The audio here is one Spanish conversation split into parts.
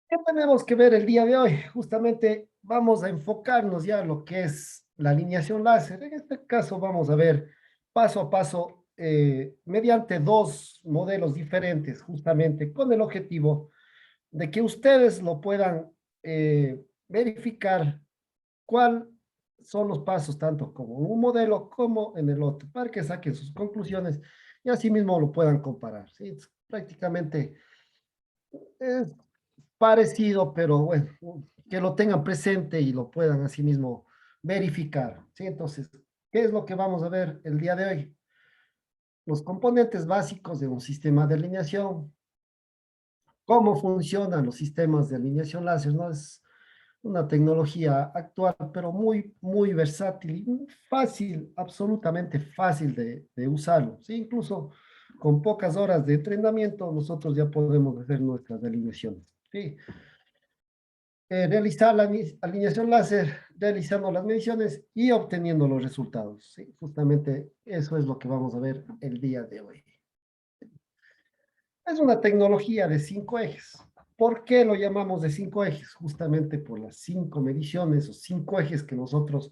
¿Qué tenemos que ver el día de hoy? Justamente vamos a enfocarnos ya en lo que es la alineación láser. En este caso vamos a ver paso a paso mediante dos modelos diferentes, justamente con el objetivo de que ustedes lo puedan verificar cuáles son los pasos, tanto como en un modelo como en el otro, para que saquen sus conclusiones y asimismo lo puedan comparar. ¿Sí? Es prácticamente es parecido, pero bueno, que lo tengan presente y lo puedan asimismo verificar. ¿Sí? Entonces, ¿qué es lo que vamos a ver el día de hoy? Los componentes básicos de un sistema de alineación, cómo funcionan los sistemas de alineación láser, ¿no? Es una tecnología actual, pero muy versátil y fácil, absolutamente fácil de usarlo. ¿Sí? Incluso con pocas horas de entrenamiento, nosotros ya podemos hacer nuestras alineaciones. ¿Sí? Realizar la alineación láser, realizando las mediciones y obteniendo los resultados. ¿Sí? Justamente eso es lo que vamos a ver el día de hoy. Es una tecnología de 5 ejes. ¿Por qué lo llamamos de 5 ejes? Justamente por las 5 mediciones o 5 ejes que nosotros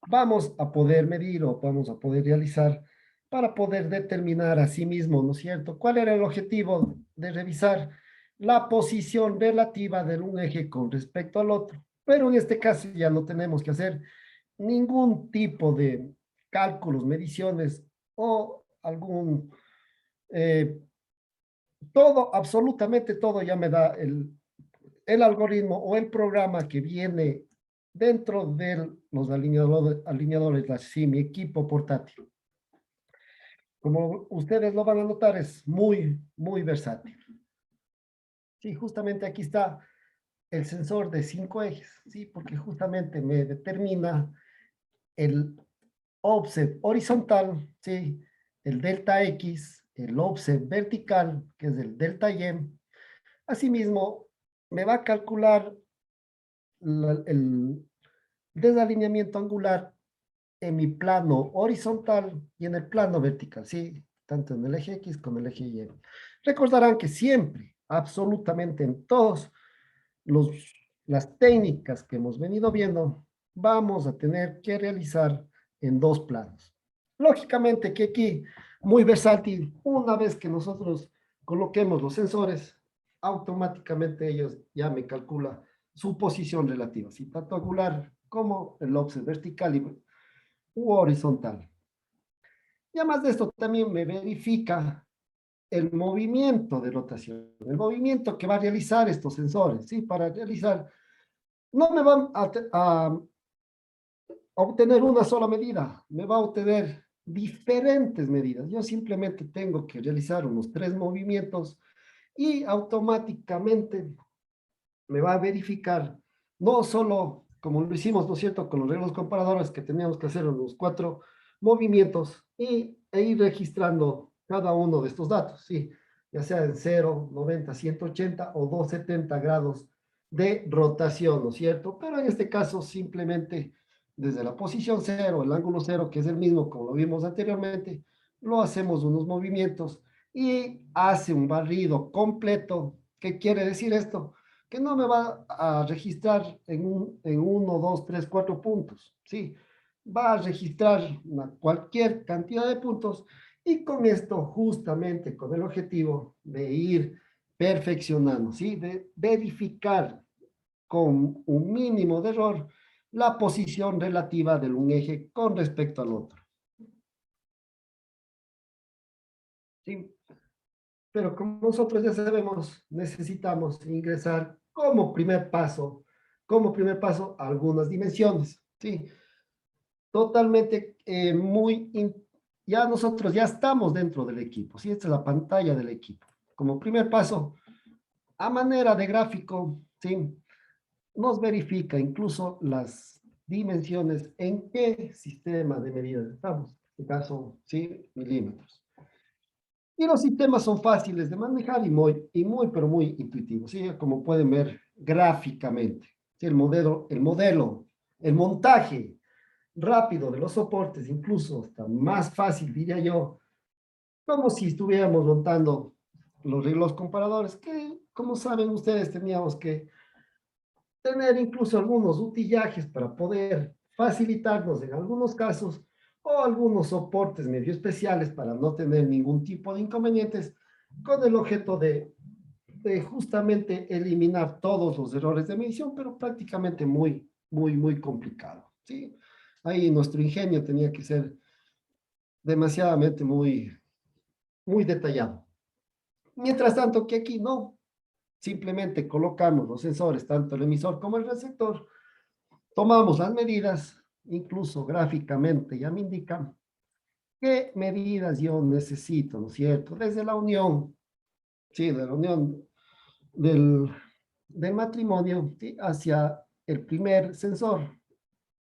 vamos a poder medir o vamos a poder realizar para poder determinar a sí mismo, ¿no es cierto? ¿Cuál era el objetivo de revisar la posición relativa de un eje con respecto al otro? Pero en este caso ya no tenemos que hacer ningún tipo de cálculos, mediciones o algún eh, todo, absolutamente todo ya me da el algoritmo o el programa que viene dentro de los alineadores, así mi equipo portátil. Como ustedes lo van a notar, es muy versátil. Sí, justamente aquí está el sensor de 5 ejes, sí, porque justamente me determina el offset horizontal, sí, el delta X, el offset vertical, que es el delta Y. Asimismo, me va a calcular el desalineamiento angular en mi plano horizontal y en el plano vertical, ¿sí? Tanto en el eje X como en el eje Y. Recordarán que siempre, absolutamente en todos los, las técnicas que hemos venido viendo, vamos a tener que realizar en dos planos. Lógicamente que aquí, muy versátil, una vez que nosotros coloquemos los sensores, automáticamente ellos ya me calcula su posición relativa, si tanto angular como el offset vertical u horizontal. Y además de esto, también me verifica el movimiento de rotación, el movimiento que va a realizar estos sensores, ¿sí? Para realizar, no me van a obtener una sola medida, me va a obtener diferentes medidas. Yo simplemente tengo que realizar unos 3 movimientos y automáticamente me va a verificar, no solo como lo hicimos, ¿no es cierto?, con los reglos comparadores que teníamos que hacer unos 4 movimientos e ir registrando cada uno de estos datos, ¿sí? Ya sea en 0, 90, 180 o 270 grados de rotación, ¿no es cierto? Pero en este caso simplemente desde la posición 0, el ángulo 0, que es el mismo como lo vimos anteriormente, lo hacemos unos movimientos y hace un barrido completo. ¿Qué quiere decir esto? Que no me va a registrar en 1, 2, 3, 4 puntos, ¿sí? Va a registrar cualquier cantidad de puntos y con esto justamente con el objetivo de ir perfeccionando, ¿sí? De verificar con un mínimo de error la posición relativa de un eje con respecto al otro, ¿sí? Pero como nosotros ya sabemos, necesitamos ingresar como primer paso, algunas dimensiones, ¿sí? Totalmente ya nosotros ya estamos dentro del equipo, ¿sí? Esta es la pantalla del equipo. Como primer paso, a manera de gráfico, ¿sí? Nos verifica incluso las dimensiones en qué sistema de medidas estamos. En este caso, ¿sí? Milímetros. Y los sistemas son fáciles de manejar pero muy intuitivos, ¿sí? Como pueden ver gráficamente. ¿Sí? El montaje rápido de los soportes, incluso hasta más fácil, diría yo, como si estuviéramos montando los reglos comparadores, que como saben ustedes teníamos que tener incluso algunos utillajes para poder facilitarnos en algunos casos o algunos soportes medio especiales para no tener ningún tipo de inconvenientes con el objeto de justamente eliminar todos los errores de medición, pero prácticamente muy complicado, ¿sí? Ahí nuestro ingenio tenía que ser demasiadamente muy detallado. Mientras tanto que aquí no, simplemente colocamos los sensores, tanto el emisor como el receptor, tomamos las medidas, incluso gráficamente ya me indican qué medidas yo necesito, ¿no es cierto? Desde la unión, sí, de la unión del, del matrimonio, ¿sí? Hacia el primer sensor,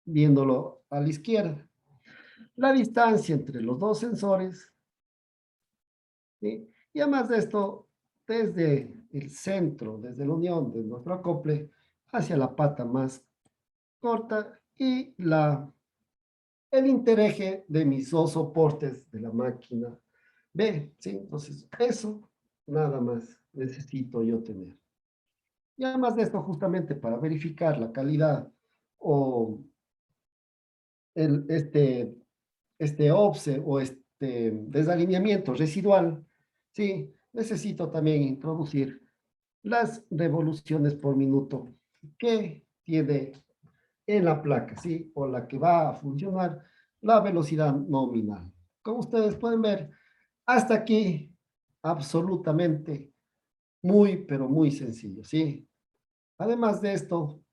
viéndolo a la izquierda. La distancia entre los dos sensores, ¿sí? Y además de esto, desde el centro, desde la unión de nuestro acople, hacia la pata más corta y el intereje de mis dos soportes de la máquina B, ¿sí? Entonces, eso nada más necesito yo tener. Y además de esto, justamente para verificar la calidad o el, este offset o este desalineamiento residual, ¿sí? Necesito también introducir las revoluciones por minuto que tiene en la placa, ¿sí? O la que va a funcionar la velocidad nominal. Como ustedes pueden ver, hasta aquí absolutamente pero muy sencillo, ¿sí? Además de esto,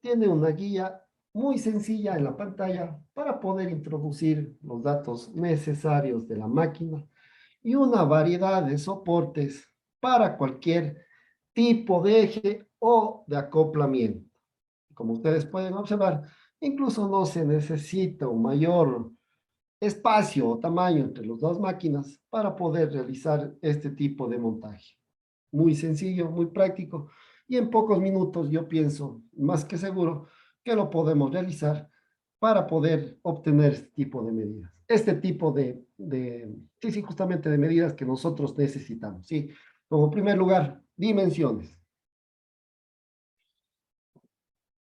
tiene una guía muy sencilla en la pantalla para poder introducir los datos necesarios de la máquina y una variedad de soportes para cualquier tipo de eje o de acoplamiento. Como ustedes pueden observar, incluso no se necesita un mayor espacio o tamaño entre las dos máquinas para poder realizar este tipo de montaje. Muy sencillo, muy práctico y en pocos minutos yo pienso, más que seguro, que lo podemos realizar para poder obtener este tipo de medidas. Este tipo sí, justamente de medidas que nosotros necesitamos, ¿sí? Como en primer lugar, dimensiones.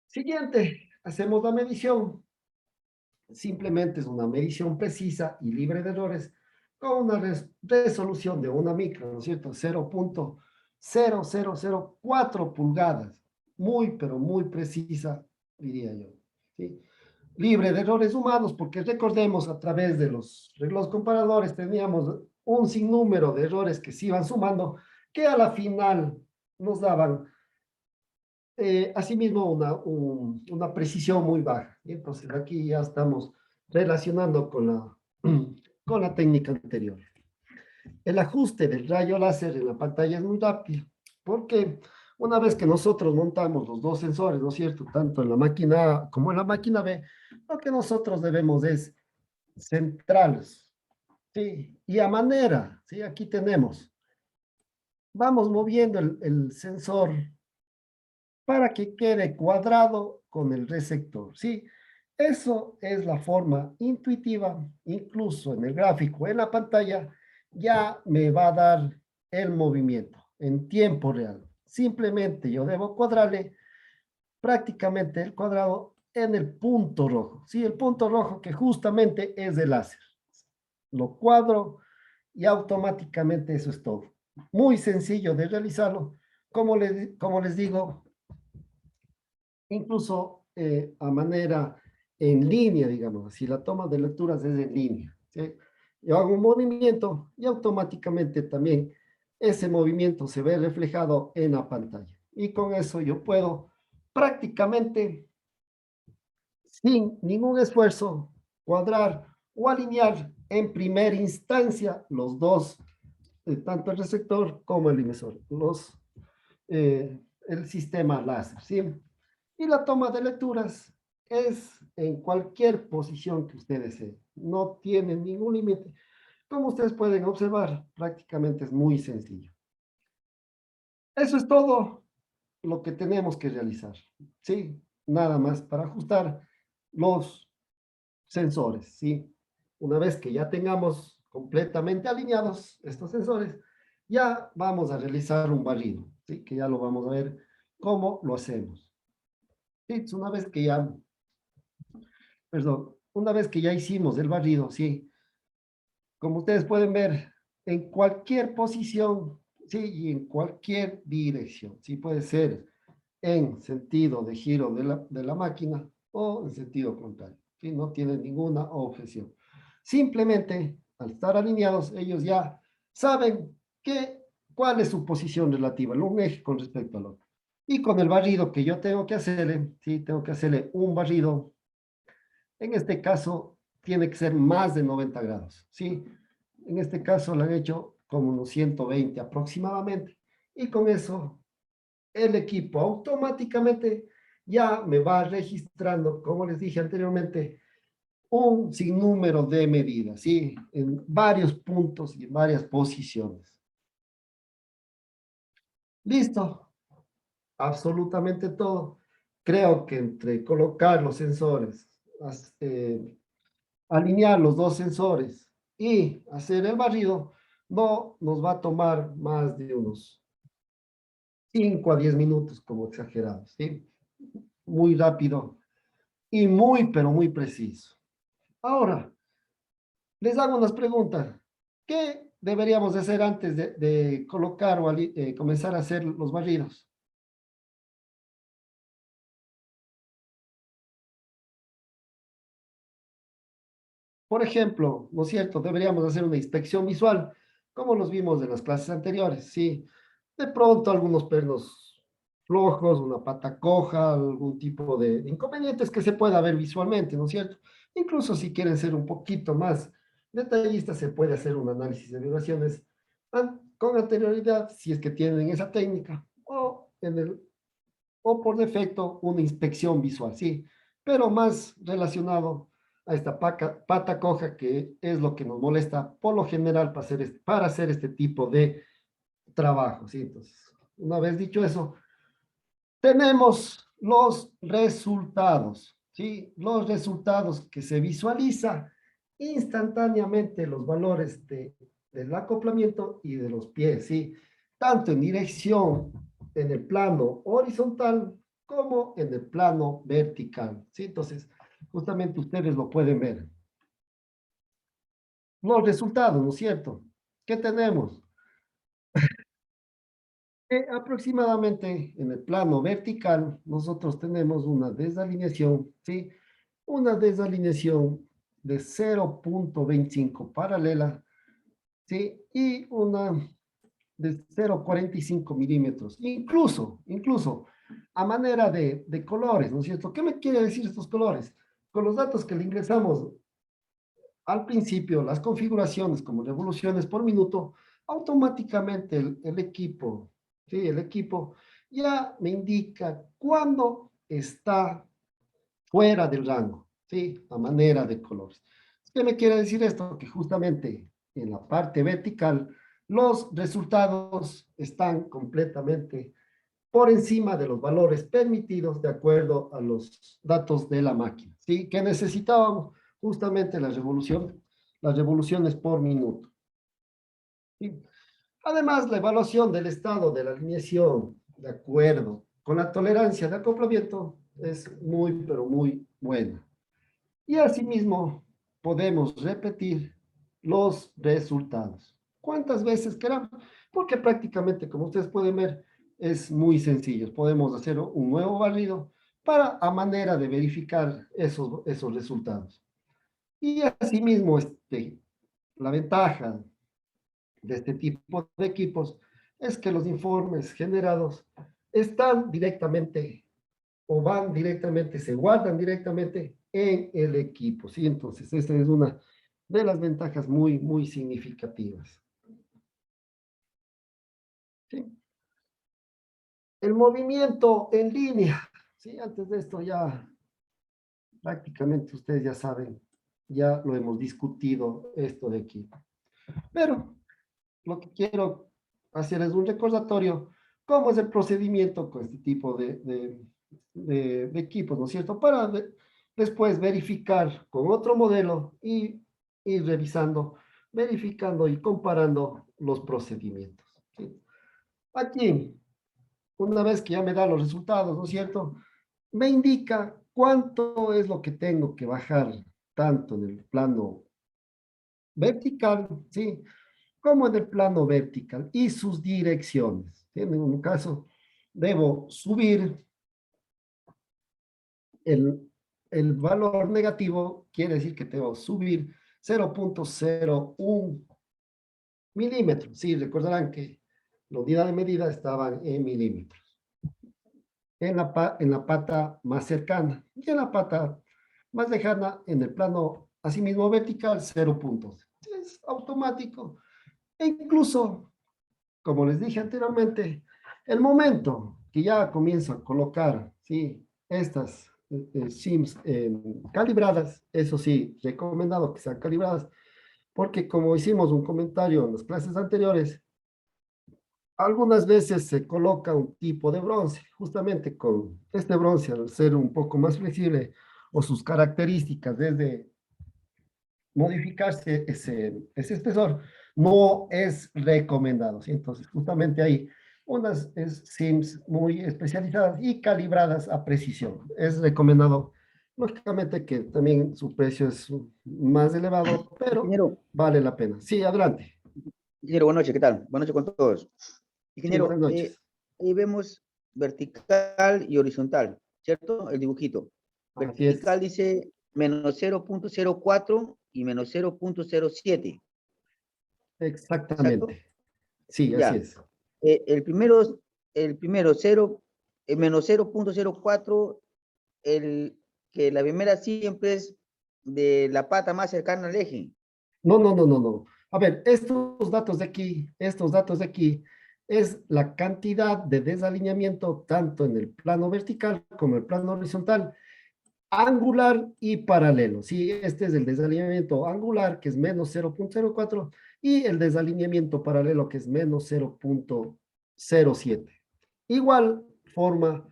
Siguiente, hacemos la medición. Simplemente es una medición precisa y libre de errores con una resolución de una micro, ¿no es cierto? 0.0004 pulgadas. Pero muy precisa, diría yo. ¿Sí? Libre de errores humanos, porque recordemos, a través de los reglos comparadores teníamos un sinnúmero de errores que se iban sumando, que a la final nos daban asimismo una precisión muy baja. Y entonces aquí ya estamos relacionando con la técnica anterior. El ajuste del rayo láser en la pantalla es muy rápido, porque una vez que nosotros montamos los dos sensores, ¿no es cierto? Tanto en la máquina A como en la máquina B, lo que nosotros debemos es centrarlos, ¿sí? Y a manera, ¿sí? Aquí tenemos, vamos moviendo el sensor para que quede cuadrado con el receptor, ¿sí? Eso es la forma intuitiva, incluso en el gráfico, en la pantalla, ya me va a dar el movimiento en tiempo real. Simplemente yo debo cuadrarle prácticamente el cuadrado en el punto rojo, ¿sí? El punto rojo que justamente es el láser. Lo cuadro y automáticamente eso es todo. Muy sencillo de realizarlo. Como les digo, incluso a manera en línea, digamos, si la toma de lecturas es en línea, ¿sí? Yo hago un movimiento y automáticamente también ese movimiento se ve reflejado en la pantalla. Y con eso yo puedo prácticamente, sin ningún esfuerzo, cuadrar o alinear en primera instancia los dos, tanto el receptor como el emisor, el sistema láser, ¿sí? Y la toma de lecturas es en cualquier posición que usted desee. No tiene ningún límite. Como ustedes pueden observar, prácticamente es muy sencillo. Eso es todo lo que tenemos que realizar. ¿Sí? Nada más para ajustar los sensores. ¿Sí? Una vez que ya tengamos completamente alineados estos sensores, ya vamos a realizar un barrido. ¿Sí? Que ya lo vamos a ver cómo lo hacemos. Sí, una vez que ya, perdón, una vez que ya hicimos el barrido, sí, como ustedes pueden ver, en cualquier posición, sí, y en cualquier dirección, sí, puede ser en sentido de giro de la máquina o en sentido contrario, sí, no tienen ninguna objeción. Simplemente, al estar alineados, ellos ya saben cuál es su posición relativa, un eje con respecto al otro. Y con el barrido que yo tengo que hacerle, sí, tengo que hacerle un barrido. En este caso, tiene que ser más de 90 grados, ¿sí? En este caso lo han hecho como unos 120 aproximadamente. Y con eso, el equipo automáticamente ya me va registrando, como les dije anteriormente, un sinnúmero de medidas, ¿sí? En varios puntos y en varias posiciones. Listo, absolutamente todo. Creo que entre colocar los sensores, alinear los dos sensores y hacer el barrido, no nos va a tomar más de unos 5 a 10 minutos como exagerados, ¿sí? Muy rápido y muy, pero muy preciso. Ahora, les hago unas preguntas. ¿Qué deberíamos de hacer antes de colocar o comenzar a hacer los barridos? Por ejemplo, ¿no es cierto? Deberíamos hacer una inspección visual, como los vimos en las clases anteriores, ¿sí? De pronto algunos pernos flojos, una pata coja, algún tipo de inconvenientes que se pueda ver visualmente, ¿no es cierto? Incluso si quieren ser un poquito más detallistas, se puede hacer un análisis de vibraciones con anterioridad, si es que tienen esa técnica, o por defecto una inspección visual, sí, pero más relacionado a esta pata coja que es lo que nos molesta por lo general para hacer este tipo de trabajo, ¿sí? Entonces, una vez dicho eso, tenemos los resultados, ¿sí? Los resultados que se visualiza instantáneamente los valores del acoplamiento y de los pies, ¿sí? Tanto en dirección, en el plano horizontal, como en el plano vertical, ¿sí? Entonces, justamente ustedes lo pueden ver. Los resultados, ¿no es cierto? ¿Qué tenemos? Aproximadamente en el plano vertical, nosotros tenemos una desalineación, ¿sí? Una desalineación de 0,25 paralela, ¿sí? Y una de 0,45 milímetros. Incluso, a manera de colores, ¿no es cierto? ¿Qué me quiere decir estos colores? Con los datos que le ingresamos al principio, las configuraciones como revoluciones por minuto, automáticamente el equipo, ¿sí? El equipo ya me indica cuándo está fuera del rango, ¿sí? A manera de colores. ¿Qué me quiere decir esto? Que justamente en la parte vertical los resultados están completamente por encima de los valores permitidos de acuerdo a los datos de la máquina, ¿sí? Que necesitábamos justamente las revoluciones por minuto, ¿sí? Además, la evaluación del estado de la alineación, de acuerdo con la tolerancia de acoplamiento, es muy, pero muy buena. Y asimismo, podemos repetir los resultados. ¿Cuántas veces queramos? Porque prácticamente, como ustedes pueden ver, es muy sencillo. Podemos hacer un nuevo barrido para a manera de verificar esos resultados. Y asimismo, la ventaja de este tipo de equipos es que los informes generados están directamente o van directamente, se guardan directamente en el equipo, ¿sí? Entonces, esa es una de las ventajas muy, muy significativas, ¿sí? El movimiento en línea, ¿sí? Antes de esto ya prácticamente ustedes ya saben, ya lo hemos discutido esto de aquí. Pero lo que quiero hacer es un recordatorio, cómo es el procedimiento con este tipo de equipos, ¿no es cierto? Para después verificar con otro modelo y ir revisando, verificando y comparando los procedimientos, ¿sí? Aquí, una vez que ya me da los resultados, ¿no es cierto? Me indica cuánto es lo que tengo que bajar, tanto en el plano vertical, ¿sí? Como en el plano vertical y sus direcciones. ¿Sí? En un caso, debo subir el, el valor negativo, quiere decir que debo subir 0,01 milímetros. Sí, recordarán que la unidad de medida estaban en milímetros. En la pata más cercana y en la pata más lejana, en el plano asimismo vertical, 0 puntos. Es automático. E incluso, como les dije anteriormente, el momento que ya comienzo a colocar, ¿sí? Estas SIMs calibradas, eso sí, recomendado que sean calibradas, porque como hicimos un comentario en las clases anteriores, algunas veces se coloca un tipo de bronce, justamente con este bronce, al ser un poco más flexible, o sus características desde modificarse ese espesor, no es recomendado, ¿sí? Entonces, justamente hay unas SIMs muy especializadas y calibradas a precisión. Es recomendado, lógicamente, que también su precio es más elevado, pero Ingeniero, vale la pena. Sí, adelante. ingeniero, buenas noches, ¿qué tal? Buenas noches con todos. Sí, buenas Ingeniero, noches. ahí vemos vertical y horizontal, ¿cierto? El dibujito. Así es, Vertical dice -0,04 y -0,07, ¿exacto? exactamente. Sí, así Ya. es. El primero, cero, -0,04, que la primera siempre es de la pata más cercana al eje. No, no, no, no, no. A ver, estos datos de aquí, es la cantidad de desalineamiento tanto en el plano vertical como el plano horizontal, angular y paralelo. Sí, este es el desalineamiento angular, que es menos 0,04, y el desalineamiento paralelo, que es menos 0,07. Igual forma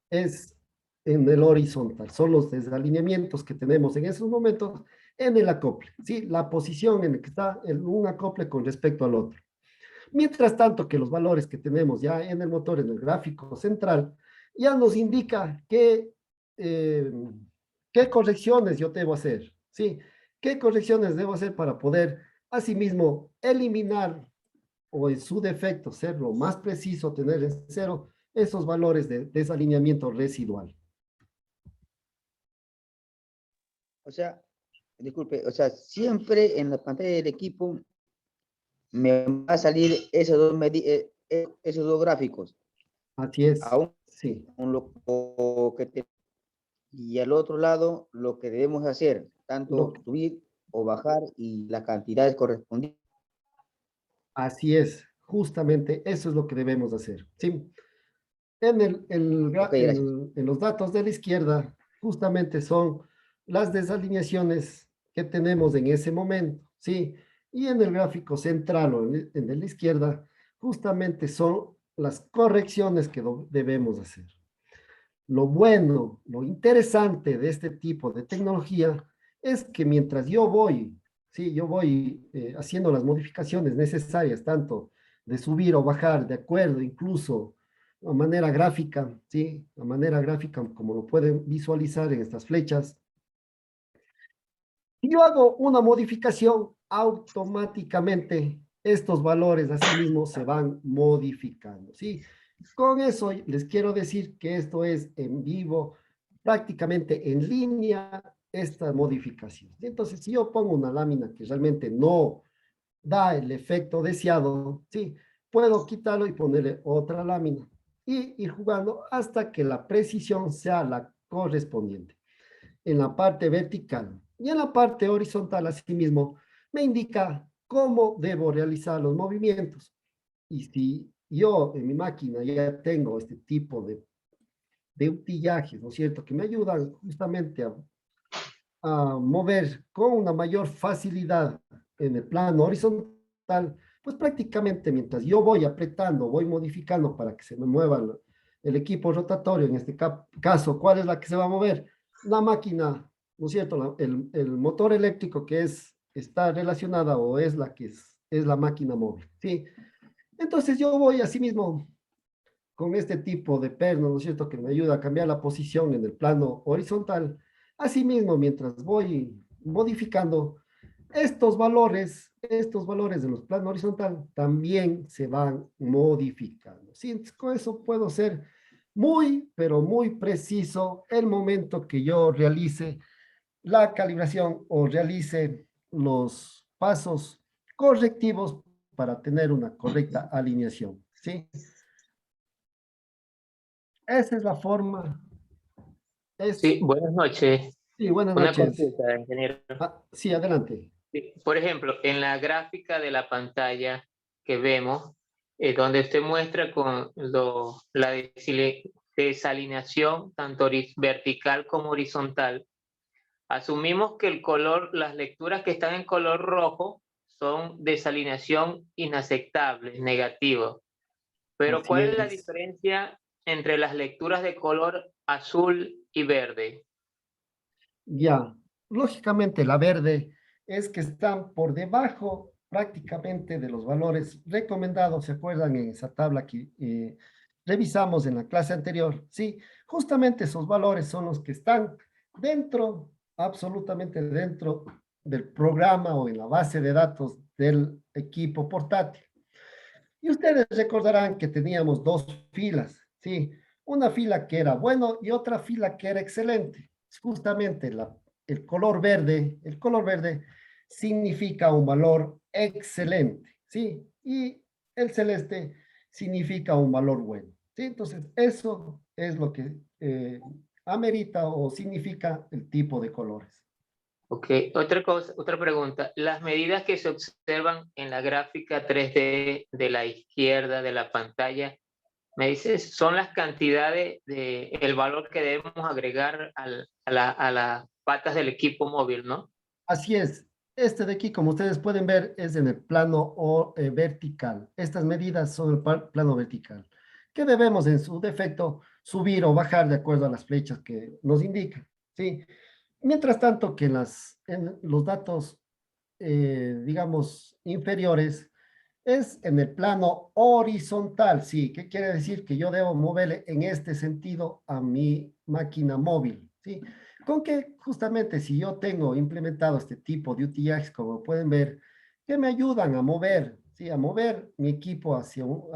es en el horizontal. Son los desalineamientos que tenemos en esos momentos en el acople, ¿sí? La posición en la que está un acople con respecto al otro. Mientras tanto que los valores que tenemos ya en el motor, en el gráfico central, ya nos indica eh, qué correcciones yo debo hacer, ¿sí? ¿Qué correcciones debo hacer para poder, asimismo, eliminar o en su defecto ser lo más preciso, tener en cero esos valores de desalineamiento residual? O sea, disculpe, o sea, siempre en la pantalla del equipo me va a salir esos dos gráficos, Así es, aún sí. con lo que y al otro lado lo que debemos hacer, Lo, tanto subir o bajar y las cantidades correspondientes. así es, justamente eso es lo que debemos hacer, ¿sí? Ok, gracias. En los datos de la izquierda, justamente son las desalineaciones que tenemos en ese momento, ¿sí? Y en el gráfico central o en el de la izquierda, justamente son las correcciones que debemos hacer. Lo bueno, lo interesante de este tipo de tecnología es que mientras yo voy, sí, yo voy haciendo las modificaciones necesarias, tanto de subir o bajar, de acuerdo, incluso a manera gráfica, sí, a manera gráfica, como lo pueden visualizar en estas flechas. Si yo hago una modificación, automáticamente estos valores asimismo se van modificando, ¿sí? Con eso les quiero decir que esto es en vivo, prácticamente en línea, esta modificación. Entonces, si yo pongo una lámina que realmente no da el efecto deseado, ¿sí? Puedo quitarlo y ponerle otra lámina y ir jugando hasta que la precisión sea la correspondiente en la parte vertical y en la parte horizontal, asimismo, me indica cómo debo realizar los movimientos. Y si yo en mi máquina ya tengo este tipo de utillajes, ¿no es cierto?, que me ayudan justamente a mover con una mayor facilidad en el plano horizontal, pues prácticamente mientras yo voy apretando, voy modificando para que se me mueva el equipo rotatorio, en este caso, ¿cuál es la que se va a mover? La máquina, ¿no es cierto? El motor eléctrico que está relacionada o es la que es la máquina móvil, ¿sí? Entonces yo voy así mismo con este tipo de perno, ¿no es cierto?, que me ayuda a cambiar la posición en el plano horizontal. Asimismo, mientras voy modificando estos valores de los planos horizontal también se van modificando. ¿Sí? Entonces, con eso puedo ser muy, pero muy preciso el momento que yo realice la calibración o realice los pasos correctivos para tener una correcta alineación. ¿Sí? Esa es la forma. Sí, Es, buenas noches. sí, buenas Una noches. consulta, ingeniero. Ah, sí, adelante. Sí, por ejemplo, en la gráfica de la pantalla que vemos, donde usted muestra con la desalineación tanto vertical como horizontal, asumimos que el color, las lecturas que están en color rojo son desalineación inaceptable, negativo. Pero Así ¿cuál es la es. diferencia entre las lecturas de color azul y verde? Ya, lógicamente la verde es que están por debajo prácticamente de los valores recomendados, ¿se acuerdan en esa tabla que revisamos en la clase anterior? Sí, justamente esos valores son los que están dentro, absolutamente dentro del programa o en la base de datos del equipo portátil. Y ustedes recordarán que teníamos dos filas, ¿sí? Una fila que era bueno y otra fila que era excelente. Justamente el color verde significa un valor excelente, ¿sí? Y el celeste significa un valor bueno, ¿sí? Entonces, eso es lo que amerita o significa el tipo de colores. Ok, otra cosa, otra pregunta. Las medidas que se observan en la gráfica 3D de la izquierda de la pantalla, me dices, son las cantidades de el valor que debemos agregar a las patas del equipo móvil, ¿no? Así es. Este de aquí, como ustedes pueden ver, es en el plano vertical. Estas medidas son el plano vertical, que debemos en su defecto subir o bajar de acuerdo a las flechas que nos indican, ¿sí? Mientras tanto que en los datos, digamos, inferiores, es en el plano horizontal, ¿sí? ¿Qué quiere decir? Que yo debo moverle en este sentido a mi máquina móvil, ¿sí? Con que justamente si yo tengo implementado este tipo de UTIs, como pueden ver, que me ayudan a mover, ¿sí? A mover mi equipo a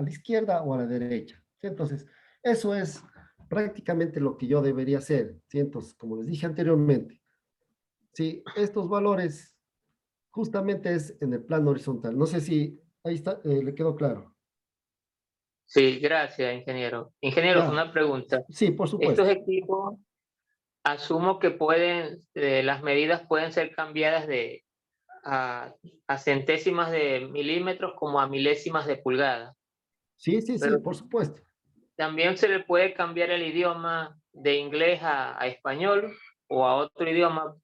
la izquierda o a la derecha, ¿sí? Entonces, eso es prácticamente lo que yo debería hacer, ¿sí? Entonces, como les dije anteriormente, ¿sí? Estos valores justamente es en el plano horizontal. No sé si ahí está, le quedó claro. Sí, gracias, ingeniero. Ingeniero, Ya, una pregunta. sí, por Estos supuesto. equipos, asumo que pueden, las medidas pueden ser cambiadas a, a centésimas de milímetros como a milésimas de pulgada, Sí, sí, sí, pero por supuesto. también se le puede cambiar el idioma de inglés a español o a otro idioma.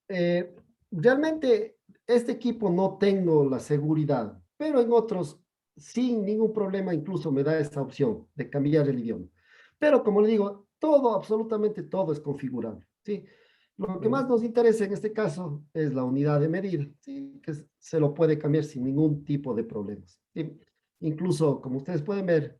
Eh, Realmente este equipo no tengo la seguridad, pero en otros sin ningún problema incluso me da esta opción de cambiar el idioma. Pero como le digo, todo, absolutamente todo es configurable, ¿sí? Lo que más nos interesa en este caso es la unidad de medida, ¿sí? Que se lo puede cambiar sin ningún tipo de problemas, ¿sí? Incluso, como ustedes pueden ver,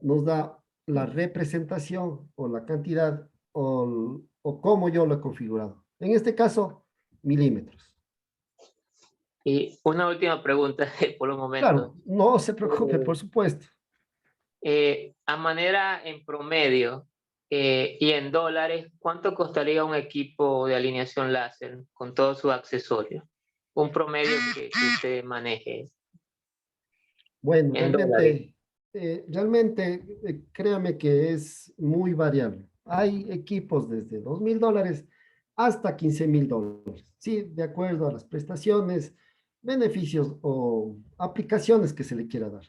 nos da la representación o la cantidad o cómo yo lo he configurado. En este caso, milímetros. Y una última pregunta por un momento. Claro, no se preocupe, Eh, por supuesto. a manera en promedio y en dólares, ¿cuánto costaría un equipo de alineación láser con todos sus accesorios? Un promedio que usted maneje Bueno, en dólares. realmente, créame que es muy variable. Hay equipos desde $2,000 hasta $15,000. Sí, de acuerdo a las prestaciones, beneficios o aplicaciones que se le quiera dar.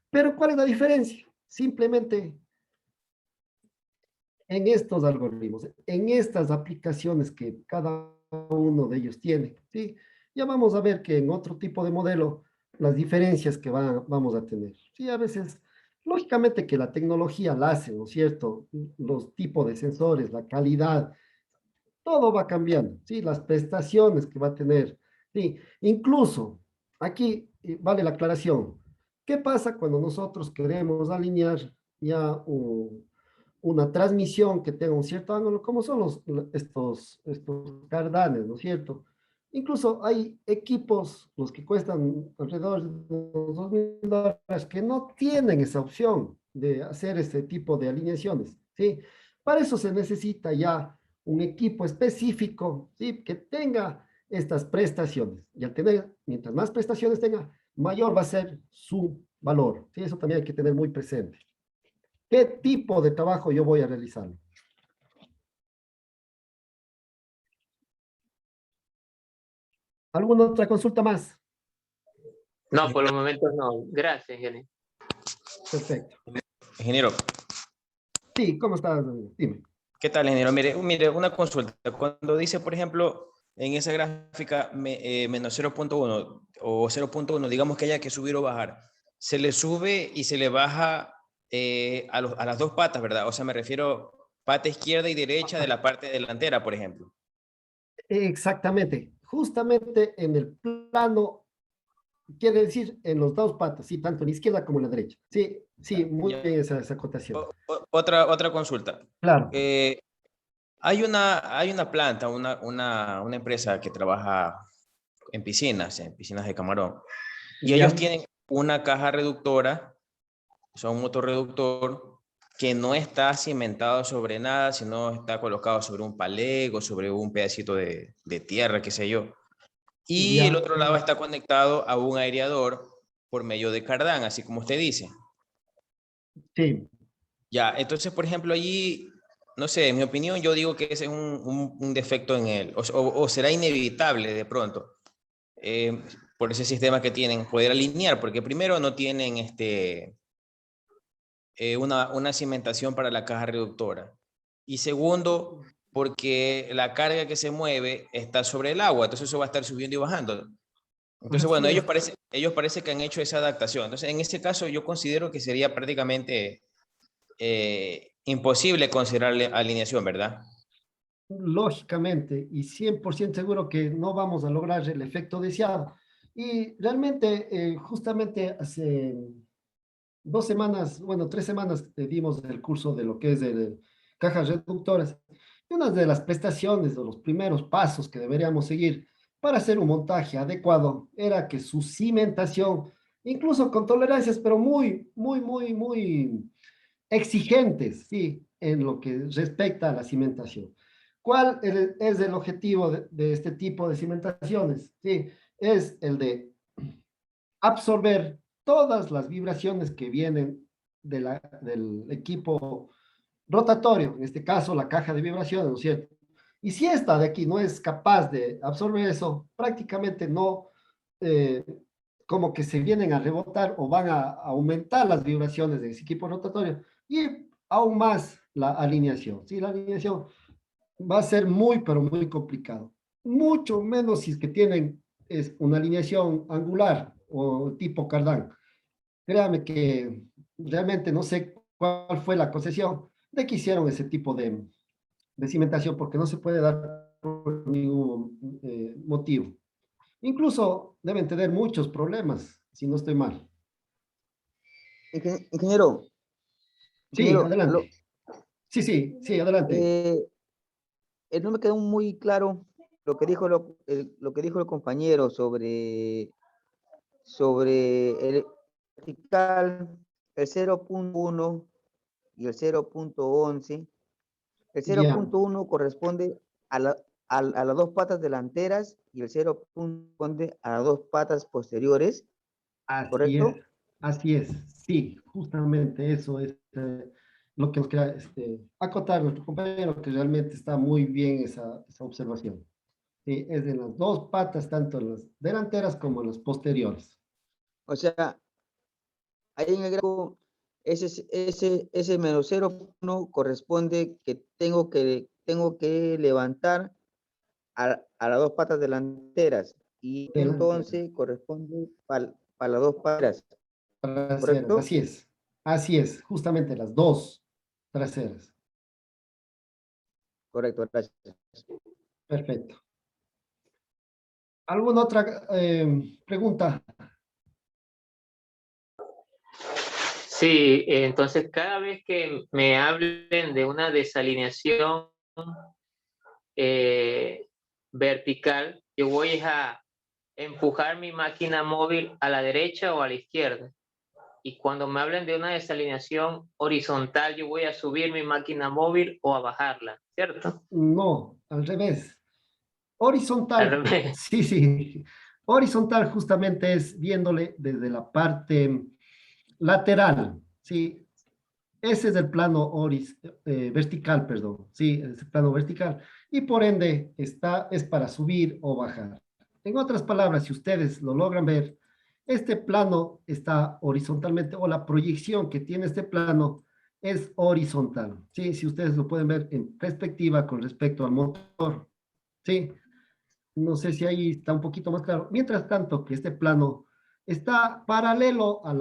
Pero ¿cuál es la diferencia? Simplemente en estos algoritmos, en estas aplicaciones que cada uno de ellos tiene, ¿sí? Ya vamos a ver que en otro tipo de modelo, las diferencias que vamos a tener. Sí, a veces, lógicamente que la tecnología la hace, ¿no es cierto? Los tipos de sensores, la calidad, todo va cambiando, ¿sí? Las prestaciones que va a tener, ¿sí? Incluso, aquí vale la aclaración, ¿Qué pasa cuando nosotros queremos alinear ya una transmisión que tenga un cierto ángulo, como son estos cardanes, ¿no es cierto? Incluso hay equipos, los que cuestan alrededor de los $2,000, que no tienen esa opción de hacer este tipo de alineaciones, ¿sí? Para eso se necesita ya un equipo específico, ¿sí? Que tenga estas prestaciones. Y al tener, mientras más prestaciones tenga, mayor va a ser su valor, ¿sí? Eso también hay que tener muy presente. ¿Qué tipo de trabajo yo voy a realizar? ¿Alguna otra consulta más? No, por los momentos no. Gracias, ingeniero. Perfecto. Ingeniero, Sí, ¿cómo estás? Dime. ¿qué tal, ingeniero? Mire, una consulta. Cuando dice, por ejemplo, en esa gráfica menos 0.1 o 0.1, digamos que haya que subir o bajar, se le sube y se le baja a las dos patas, ¿verdad? O sea, me refiero pata izquierda y derecha de la parte delantera, por ejemplo. Exactamente. Justamente en el plano, quiere decir en los dos patas, sí, tanto en la izquierda como en la derecha. Sí, sí, muy Ya. bien esa acotación. Otra consulta. Claro. Eh, hay una planta, una empresa que trabaja en piscinas de camarón, y Ya. ellos tienen una caja reductora, o sea, un motorreductor que no está cimentado sobre nada, sino está colocado sobre un palego, sobre un pedacito de tierra, qué sé yo. Y el Ya. otro lado está conectado a un aireador por medio de cardán, así como usted dice. Sí. Ya, entonces, por ejemplo, allí, no sé, en mi opinión, yo digo que ese es un defecto en él, o será inevitable de pronto, eh, por ese sistema que tienen, poder alinear, porque primero no tienen una cimentación para la caja reductora. Y segundo, porque la carga que se mueve está sobre el agua, entonces eso va a estar subiendo y bajando. Entonces, bueno, Así es. ellos parece que han hecho esa adaptación. Entonces, en este caso, yo considero que sería prácticamente imposible considerar alineación, ¿verdad? Lógicamente, y 100% seguro que no vamos a lograr el efecto deseado. Y realmente, justamente hace 2 semanas, bueno, 3 semanas que dimos el curso de lo que es de cajas reductoras. Y una de las prestaciones o los primeros pasos que deberíamos seguir para hacer un montaje adecuado era que su cimentación, incluso con tolerancias, pero muy, muy, muy, muy exigentes, sí, en lo que respecta a la cimentación. ¿Cuál es el objetivo de este tipo de cimentaciones? Sí, es el de absorber todas las vibraciones que vienen del equipo rotatorio, en este caso la caja de vibraciones, ¿no es cierto? Y si esta de aquí no es capaz de absorber eso, prácticamente no, eh, como que se vienen a rebotar o van a aumentar las vibraciones de ese equipo rotatorio y aún más la alineación. Sí, la alineación va a ser muy, pero muy complicado. Mucho menos si es que tienen una alineación angular o tipo cardán. Créame que realmente no sé cuál fue la concesión de que hicieron ese tipo de cimentación, porque no se puede dar por ningún motivo. Incluso deben tener muchos problemas, si no estoy mal. Ingeniero, Sí, ingeniero, adelante. Sí, sí, sí, adelante. eh, no me quedó muy claro lo que dijo lo que dijo el compañero sobre el vertical, el 0.1 y el 0.11. El Ya, 0.1 corresponde a las dos patas delanteras y el 0.1 corresponde a las dos patas posteriores, así es, ¿correcto? así es. Sí, justamente eso es lo que nos queda acotar nuestro compañero, que realmente está muy bien esa observación. Sí, es de las dos patas, tanto en las delanteras como en las posteriores. O sea, ahí en el gráfico, ese menos 0.1 corresponde que tengo que levantar a las dos patas delanteras y Delanteras, 0.11 corresponde para las dos patas, traseras, ¿correcto? así es. Así es, justamente las dos traseras. Correcto, gracias. Perfecto. ¿Alguna otra pregunta? Sí, entonces cada vez que me hablen de una desalineación eh, vertical, yo voy a empujar mi máquina móvil a la derecha o a la izquierda. Y cuando me hablen de una desalineación horizontal, yo voy a subir mi máquina móvil o a bajarla, ¿cierto? No, al revés. Al Horizontal, revés. sí, sí. Horizontal justamente es viéndole desde la parte lateral, ¿sí? Ese es el plano vertical, perdón, sí, es el plano vertical. Y por ende es para subir o bajar. En otras palabras, si ustedes lo logran ver, este plano está horizontalmente, o la proyección que tiene este plano es horizontal, ¿sí? Si ustedes lo pueden ver en perspectiva con respecto al motor, ¿sí? No sé si ahí está un poquito más claro. Mientras tanto, que este plano está paralelo a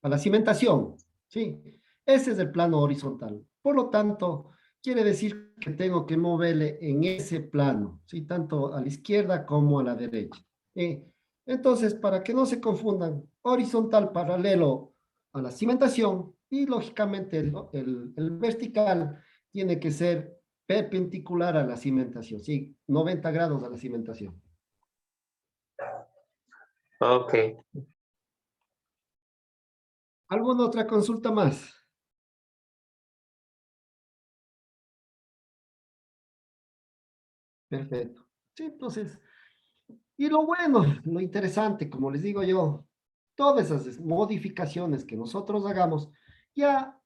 la cimentación, ¿sí? Ese es el plano horizontal. Por lo tanto, quiere decir que tengo que moverle en ese plano, ¿sí? Tanto a la izquierda como a la derecha. ¿Sí? Entonces, para que no se confundan, horizontal paralelo a la cimentación y lógicamente el vertical tiene que ser perpendicular a la cimentación, ¿sí? 90 grados a la cimentación. Ok. ¿Alguna otra consulta más? Perfecto. Sí, entonces, y lo bueno, lo interesante, como les digo yo, todas esas modificaciones que nosotros hagamos ya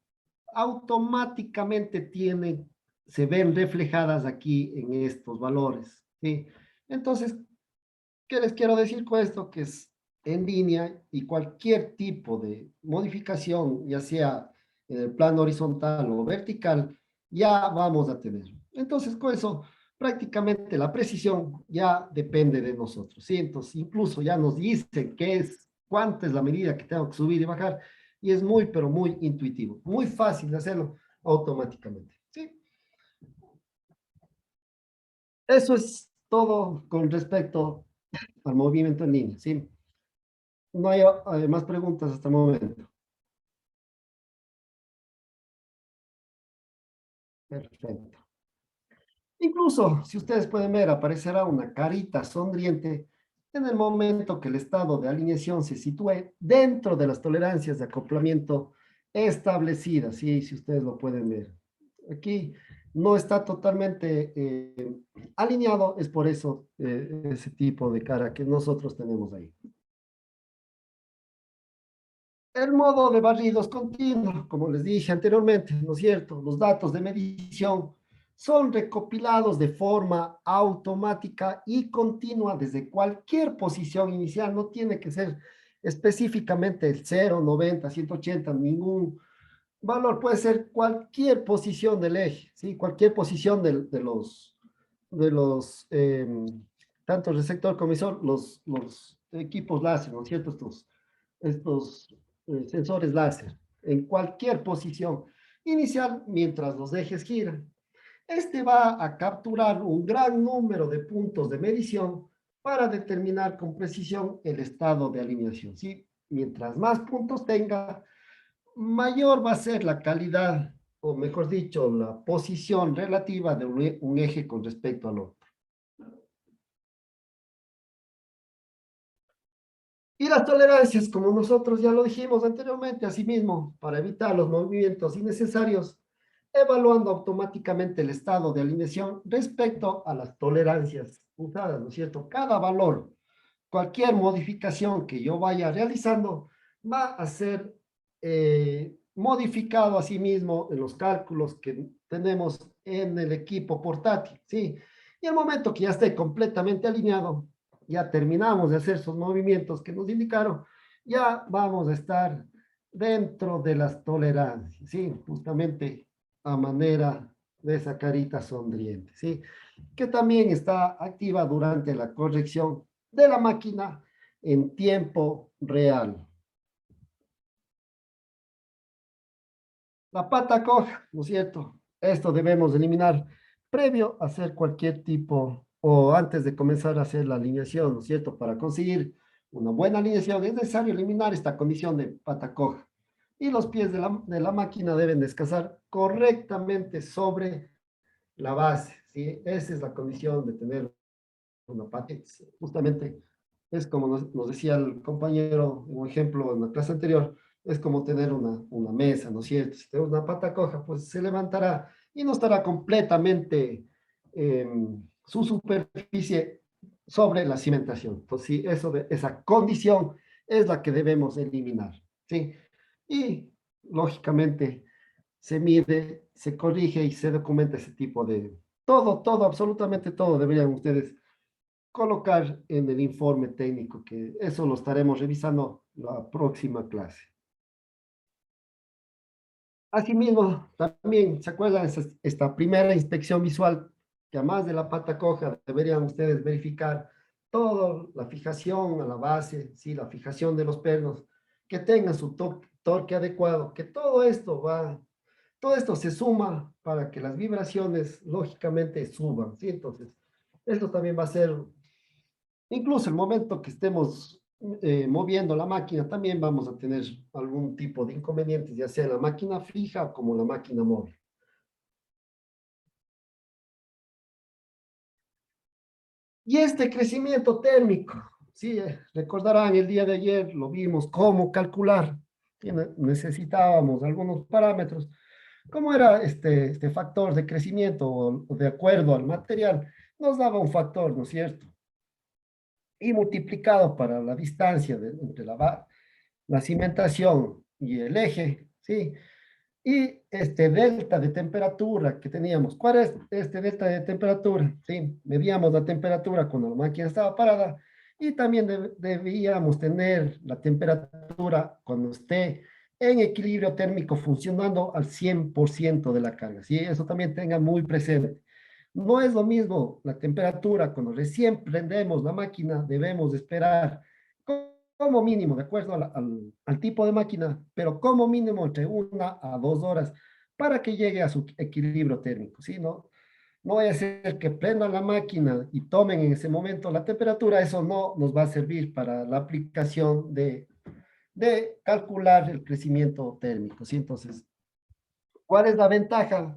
automáticamente se ven reflejadas aquí en estos valores, ¿sí? Entonces, ¿qué les quiero decir con esto? Que es en línea y cualquier tipo de modificación, ya sea en el plano horizontal o vertical, ya vamos a tener. Entonces, con eso, prácticamente la precisión ya depende de nosotros, ¿sí? Entonces, incluso ya nos dice cuánta es la medida que tengo que subir y bajar, y es muy, pero muy intuitivo, muy fácil de hacerlo automáticamente, ¿sí? Eso es todo con respecto al movimiento en línea, ¿sí? No hay más preguntas hasta el momento. Perfecto. Incluso, si ustedes pueden ver, aparecerá una carita sonriente en el momento que el estado de alineación se sitúe dentro de las tolerancias de acoplamiento establecidas. Sí, si ustedes lo pueden ver. Aquí no está totalmente alineado, es por eso ese tipo de cara que nosotros tenemos ahí. El modo de barridos continuo, como les dije anteriormente, ¿no es cierto? Los datos de medición son recopilados de forma automática y continua desde cualquier posición inicial. No tiene que ser específicamente el 0, 90, 180, ningún valor. Puede ser cualquier posición del eje, ¿sí? Cualquier posición de los tanto el receptor como emisor, los equipos láser, ¿no es cierto? Estos sensores láser en cualquier posición inicial mientras los ejes giran. Este va a capturar un gran número de puntos de medición para determinar con precisión el estado de alineación. ¿Sí? Mientras más puntos tenga, mayor va a ser la calidad, o mejor dicho, la posición relativa de un eje con respecto al otro. Y las tolerancias, como nosotros ya lo dijimos anteriormente, asimismo, para evitar los movimientos innecesarios, evaluando automáticamente el estado de alineación respecto a las tolerancias usadas, ¿no es cierto? Cada valor, cualquier modificación que yo vaya realizando, va a ser modificado asimismo en los cálculos que tenemos en el equipo portátil, ¿sí? Y al momento que ya esté completamente alineado, ya terminamos de hacer esos movimientos que nos indicaron, ya vamos a estar dentro de las tolerancias, ¿sí? Justamente a manera de esa carita sonriente, ¿sí? Que también está activa durante la corrección de la máquina en tiempo real. La pata coja, ¿no es cierto? Esto debemos eliminar previo a hacer cualquier tipo o antes de comenzar a hacer la alineación, ¿no es cierto? Para conseguir una buena alineación es necesario eliminar esta condición de pata coja. y los pies de la máquina deben descansar correctamente sobre la base, ¿sí? Esa es la condición de tener una pata. Justamente es como nos decía el compañero, un ejemplo en la clase anterior, es como tener una mesa, ¿no es cierto? Si tenemos una pata coja, pues se levantará y no estará completamente su superficie sobre la cimentación. Entonces, sí, esa condición es la que debemos eliminar, ¿sí? Y, lógicamente, se mide, se corrige y se documenta ese tipo de... todo, absolutamente todo deberían ustedes colocar en el informe técnico, que eso lo estaremos revisando la próxima clase. Asimismo, también, ¿se acuerdan esta primera inspección visual? Que además de la pata coja, deberían ustedes verificar toda la fijación a la base, ¿sí? La fijación de los pernos, que tengan su torque adecuado, que todo esto se suma para que las vibraciones lógicamente suban, ¿sí? Entonces, esto también va a ser, incluso el momento que estemos moviendo la máquina, también vamos a tener algún tipo de inconvenientes, ya sea la máquina fija como la máquina móvil. Y este crecimiento térmico, sí, recordarán el día de ayer, lo vimos, cómo calcular, ¿sí? Necesitábamos algunos parámetros. ¿Cómo era este factor de crecimiento o de acuerdo al material? Nos daba un factor, ¿no es cierto? Y multiplicado para la distancia entre la cimentación y el eje, ¿sí? Y este delta de temperatura que teníamos. ¿Cuál es este delta de temperatura? ¿Sí? Medíamos la temperatura cuando la máquina estaba parada y también debíamos tener la temperatura cuando esté en equilibrio térmico funcionando al 100% de la carga. ¿Sí? Eso también tenga muy presente. No es lo mismo la temperatura cuando recién prendemos la máquina, debemos esperar como mínimo, de acuerdo al tipo de máquina, pero como mínimo entre 1 a 2 horas para que llegue a su equilibrio térmico, ¿sí? No vaya a ser que prendan la máquina y tomen en ese momento la temperatura, eso no nos va a servir para la aplicación de calcular el crecimiento térmico, ¿sí? Entonces, ¿cuál es la ventaja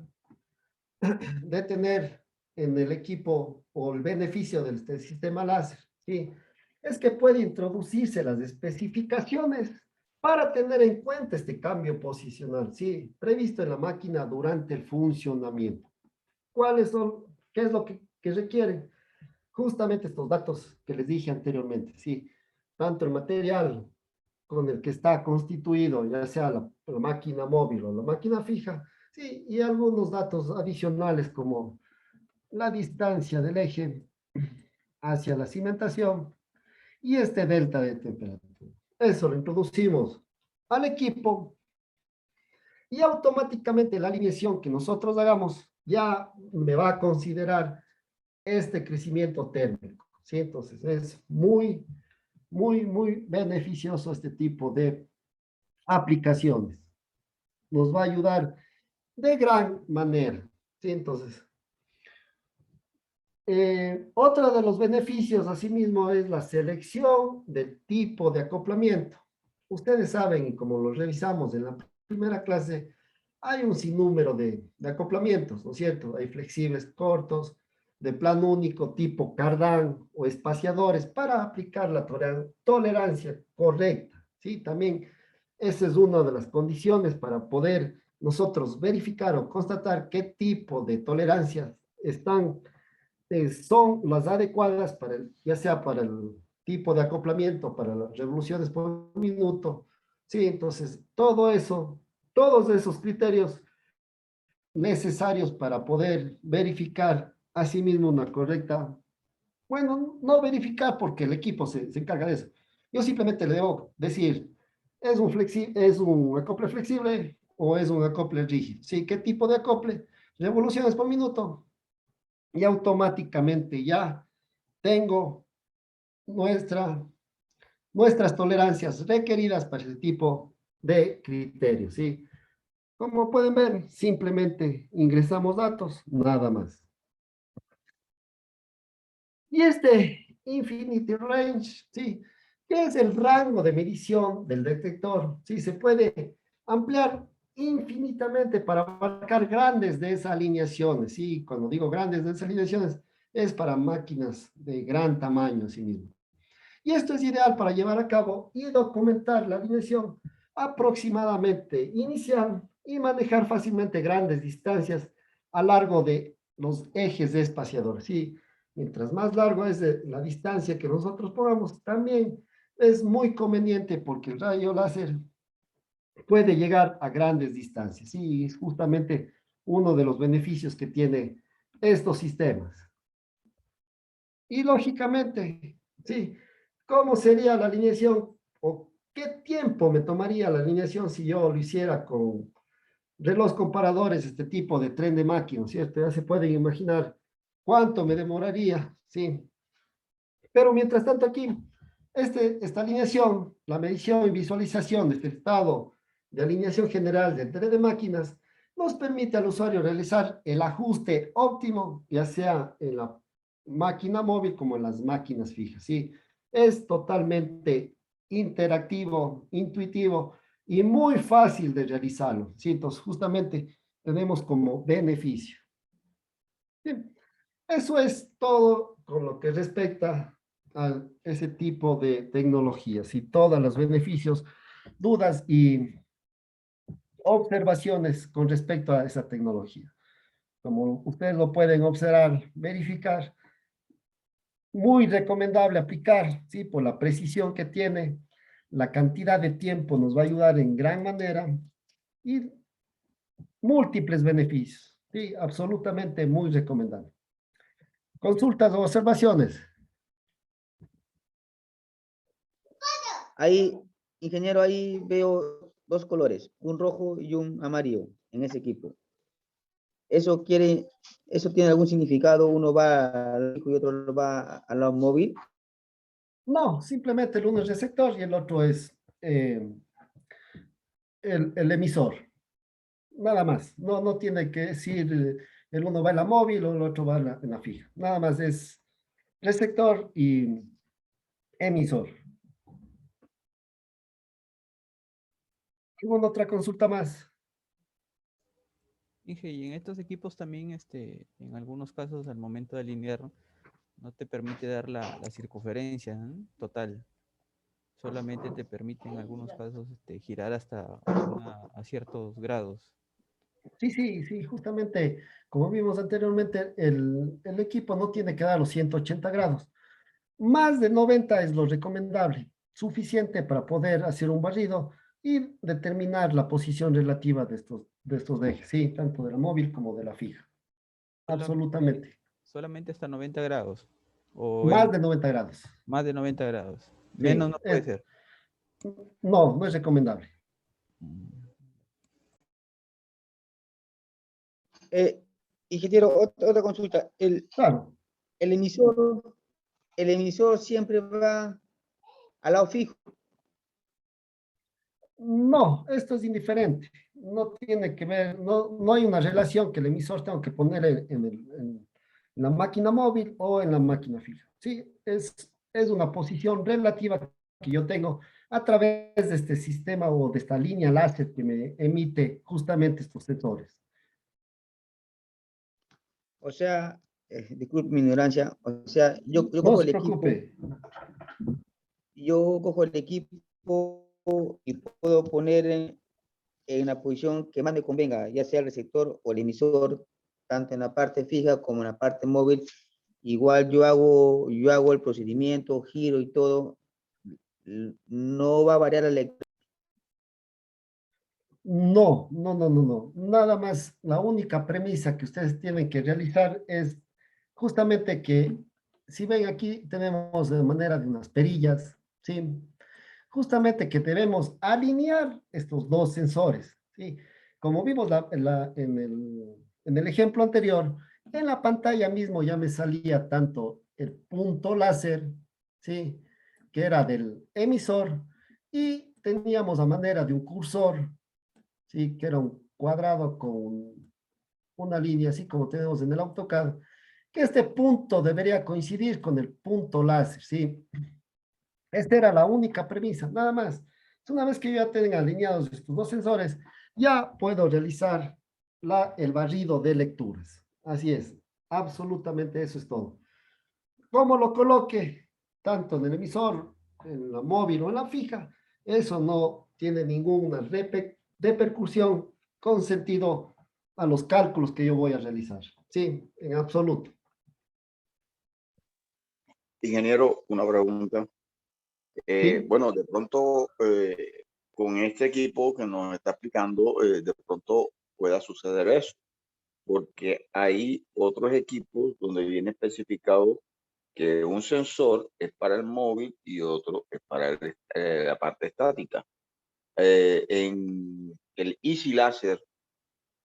de tener en el equipo o el beneficio del sistema láser? ¿Sí? Es que puede introducirse las especificaciones para tener en cuenta este cambio posicional, ¿sí? Previsto en la máquina durante el funcionamiento. ¿Cuáles son? ¿Qué es lo que requieren? Justamente estos datos que les dije anteriormente, ¿sí? Tanto el material con el que está constituido, ya sea la máquina móvil o la máquina fija, sí, y algunos datos adicionales como la distancia del eje hacia la cimentación y este delta de temperatura. Eso lo introducimos al equipo y automáticamente la alineación que nosotros hagamos ya me va a considerar este crecimiento térmico, ¿sí? Entonces es muy beneficioso este tipo de aplicaciones. Nos va a ayudar de gran manera, ¿sí? Entonces, otro de los beneficios, asimismo, es la selección del tipo de acoplamiento. Ustedes saben, y como lo revisamos en la primera clase, hay un sinnúmero de acoplamientos, ¿no es cierto? Hay flexibles cortos, de plano único, tipo cardán o espaciadores, para aplicar la tolerancia correcta, ¿sí? También esa es una de las condiciones para poder nosotros verificar o constatar qué tipo de tolerancias son las adecuadas para ya sea para el tipo de acoplamiento, para las revoluciones por minuto. Sí, entonces todo eso, todos esos criterios necesarios para poder verificar asimismo una correcta, bueno, no verificar porque el equipo se encarga de eso. Yo simplemente le debo decir, ¿es un acople flexible o es un acople rígido? Sí, ¿qué tipo de acople? Revoluciones por minuto, y automáticamente ya tengo nuestras tolerancias requeridas para ese tipo de criterios, ¿sí? Como pueden ver, simplemente ingresamos datos, nada más. Y este Infinity Range, ¿sí? ¿Qué es el rango de medición del detector? Sí, se puede ampliar infinitamente para abarcar grandes desalineaciones. Sí, cuando digo grandes desalineaciones, es para máquinas de gran tamaño en sí mismo. Y esto es ideal para llevar a cabo y documentar la alineación aproximadamente inicial y manejar fácilmente grandes distancias a lo largo de los ejes espaciadores. Sí, mientras más largo es la distancia que nosotros pongamos, también es muy conveniente porque el rayo láser puede llegar a grandes distancias. Y es justamente uno de los beneficios que tiene estos sistemas. Y lógicamente, sí, ¿cómo sería la alineación o qué tiempo me tomaría la alineación si yo lo hiciera con reloj comparadores, este tipo de tren de máquina, ¿cierto? Ya se pueden imaginar cuánto me demoraría, ¿sí? Pero mientras tanto aquí, esta alineación, la medición y visualización de este estado de alineación general del tren de máquinas, nos permite al usuario realizar el ajuste óptimo, ya sea en la máquina móvil como en las máquinas fijas, ¿sí? Es totalmente interactivo, intuitivo y muy fácil de realizarlo, ¿sí? Entonces, justamente tenemos como beneficio. Bien, eso es todo con lo que respecta a ese tipo de tecnologías y todos los beneficios, dudas y observaciones con respecto a esa tecnología. Como ustedes lo pueden observar, verificar, muy recomendable aplicar, ¿sí? Por la precisión que tiene, la cantidad de tiempo nos va a ayudar en gran manera y múltiples beneficios, ¿sí? Absolutamente muy recomendable. Consultas o observaciones. Ahí, ingeniero, ahí veo dos colores, un rojo y un amarillo en ese equipo. ¿Eso tiene algún significado? ¿Uno va al fijo y otro va a la móvil? No, simplemente el uno es receptor y el otro es el emisor. Nada más. No, no tiene que decir el uno va en la móvil o el otro va en la fija. Nada más es receptor y emisor. ¿Alguna otra consulta más? Inge, y en estos equipos también, en algunos casos, al momento de alinear, no te permite dar la circunferencia, ¿no? Total. Solamente te permite en algunos casos girar hasta a ciertos grados. Sí, sí, sí, justamente como vimos anteriormente, el equipo no tiene que dar los 180 grados. Más de 90 es lo recomendable, suficiente para poder hacer un barrido y determinar la posición relativa de estos ejes, sí, tanto de la móvil como de la fija. Solamente, Absolutamente. solamente hasta 90 grados. O es Más de 90 grados. más de 90 grados. Menos Sí, no puede ser. no, no es recomendable. Mm. Ingeniero, otra consulta. Claro, El emisor, el emisor siempre va al lado fijo. no, esto es indiferente. No tiene que ver, no, no hay una relación que el emisor tenga que poner en la máquina móvil o en la máquina fija. Sí, es una posición relativa que yo tengo a través de este sistema o de esta línea láser que me emite justamente estos sensores. O sea, disculpe mi ignorancia, o sea, yo No cojo se el equipo, preocupe. yo cojo el equipo y puedo poner en la posición que más me convenga, ya sea el receptor o el emisor, tanto en la parte fija como en la parte móvil. Igual yo hago el procedimiento, giro y todo, no va a variar la lectura. No, no, no, no, no. Nada más, la única premisa que ustedes tienen que realizar es justamente que, si ven aquí, tenemos de manera de unas perillas, ¿sí? Justamente que debemos alinear estos dos sensores, ¿sí? Como vimos en el ejemplo anterior, en la pantalla mismo ya me salía tanto el punto láser, ¿sí? Que era del emisor, y teníamos a manera de un cursor, ¿sí? Que era un cuadrado con una línea, así como tenemos en el AutoCAD, que este punto debería coincidir con el punto láser, ¿sí? Esta era la única premisa, nada más. Una vez que yo ya tenga alineados estos dos sensores, ya puedo realizar el barrido de lecturas. Así es, absolutamente eso es todo. Cómo lo coloque, tanto en el emisor, en la móvil o en la fija, eso no tiene ninguna repercusión con sentido a los cálculos que yo voy a realizar. Sí, en absoluto. Ingeniero, una pregunta. Sí. Bueno, de pronto, con este equipo que nos está explicando, de pronto pueda suceder eso, porque hay otros equipos donde viene especificado que un sensor es para el móvil y otro es para la parte estática. En el Easy Laser,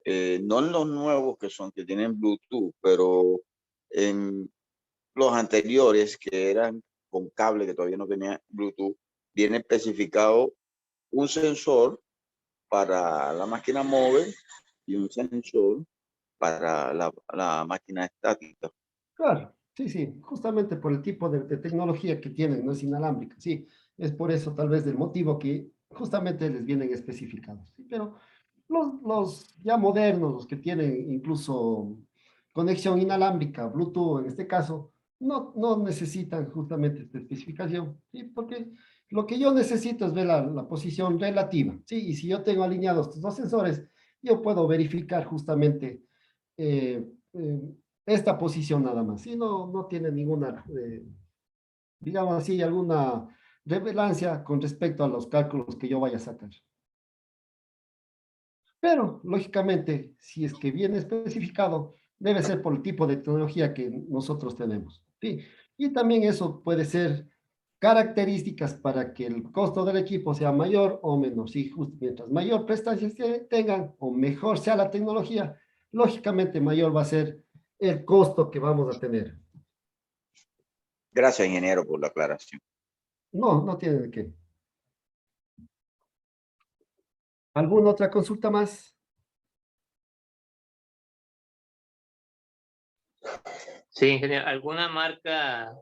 no en los nuevos que tienen Bluetooth, pero en los anteriores que eran con cable, que todavía no tenía Bluetooth, viene especificado un sensor para la máquina móvil y un sensor para la máquina estática. Claro, sí, sí, justamente por el tipo de tecnología que tienen, no es inalámbrica, sí, es por eso tal vez del motivo que justamente les vienen especificados, ¿sí? Pero los ya modernos, los que tienen incluso conexión inalámbrica, Bluetooth en este caso, no necesitan justamente esta especificación, ¿sí? Porque lo que yo necesito es ver la posición relativa, ¿sí? Y si yo tengo alineados estos dos sensores, yo puedo verificar justamente eh, eh, esta posición nada más, ¿sí? No tiene ninguna, digamos así, alguna relevancia con respecto a los cálculos que yo vaya a sacar. Pero, lógicamente, si es que viene especificado, debe ser por el tipo de tecnología que nosotros tenemos, ¿sí? Y también eso puede ser características para que el costo del equipo sea mayor o menor, ¿sí? Justo mientras mayor prestancia tengan o mejor sea la tecnología, lógicamente mayor va a ser el costo que vamos a tener. Gracias, ingeniero, por la aclaración. No tiene de qué. ¿Alguna otra consulta más? Sí, ingeniero, ¿alguna marca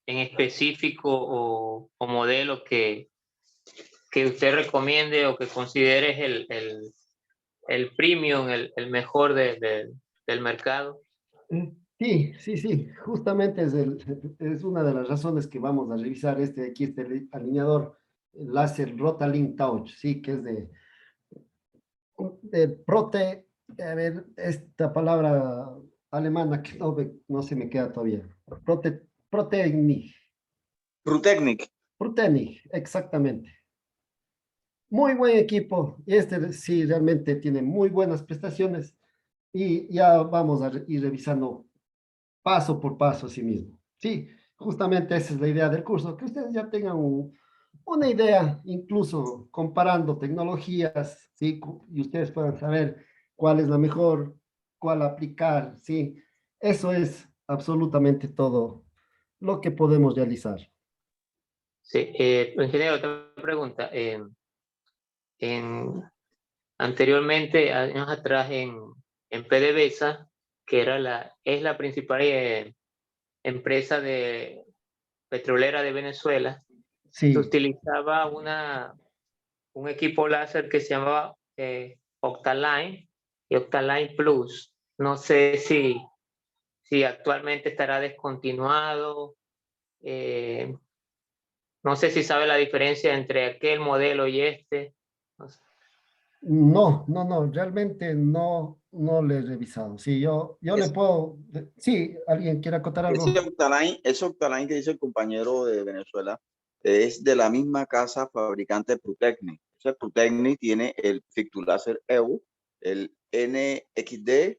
en específico o modelo que usted recomiende o que considere es el premium, el mejor del mercado? Sí, justamente es una de las razones que vamos a revisar este alineador láser Rotalink Touch, sí, que es de Prote, a ver, esta palabra alemana que no se me queda todavía. Protecnik, Prutecnic. Protecnik, exactamente. Muy buen equipo, y este sí realmente tiene muy buenas prestaciones y ya vamos a ir revisando paso por paso a sí mismo. Sí, justamente esa es la idea del curso, que ustedes ya tengan una idea, incluso comparando tecnologías, ¿sí? Y ustedes puedan saber cuál es la mejor, cuál aplicar, ¿sí? Eso es absolutamente todo lo que podemos realizar. Sí, ingeniero, otra pregunta. En, anteriormente, años atrás, en PDVSA, que es la principal empresa petrolera de Venezuela, se Sí, utilizaba un equipo láser que se llamaba Octaline y Octaline Plus. No sé si actualmente estará descontinuado. eh, no sé si sabe la diferencia entre aquel modelo y este. No sé. no, realmente no le he revisado. Sí, yo le Es, puedo, sí, ¿alguien quiere acotar algo? ese Octaline que dice el compañero de Venezuela es de la misma casa fabricante Prutecnic. Ese Prutecnic tiene el Fictulaser EU, el NXD,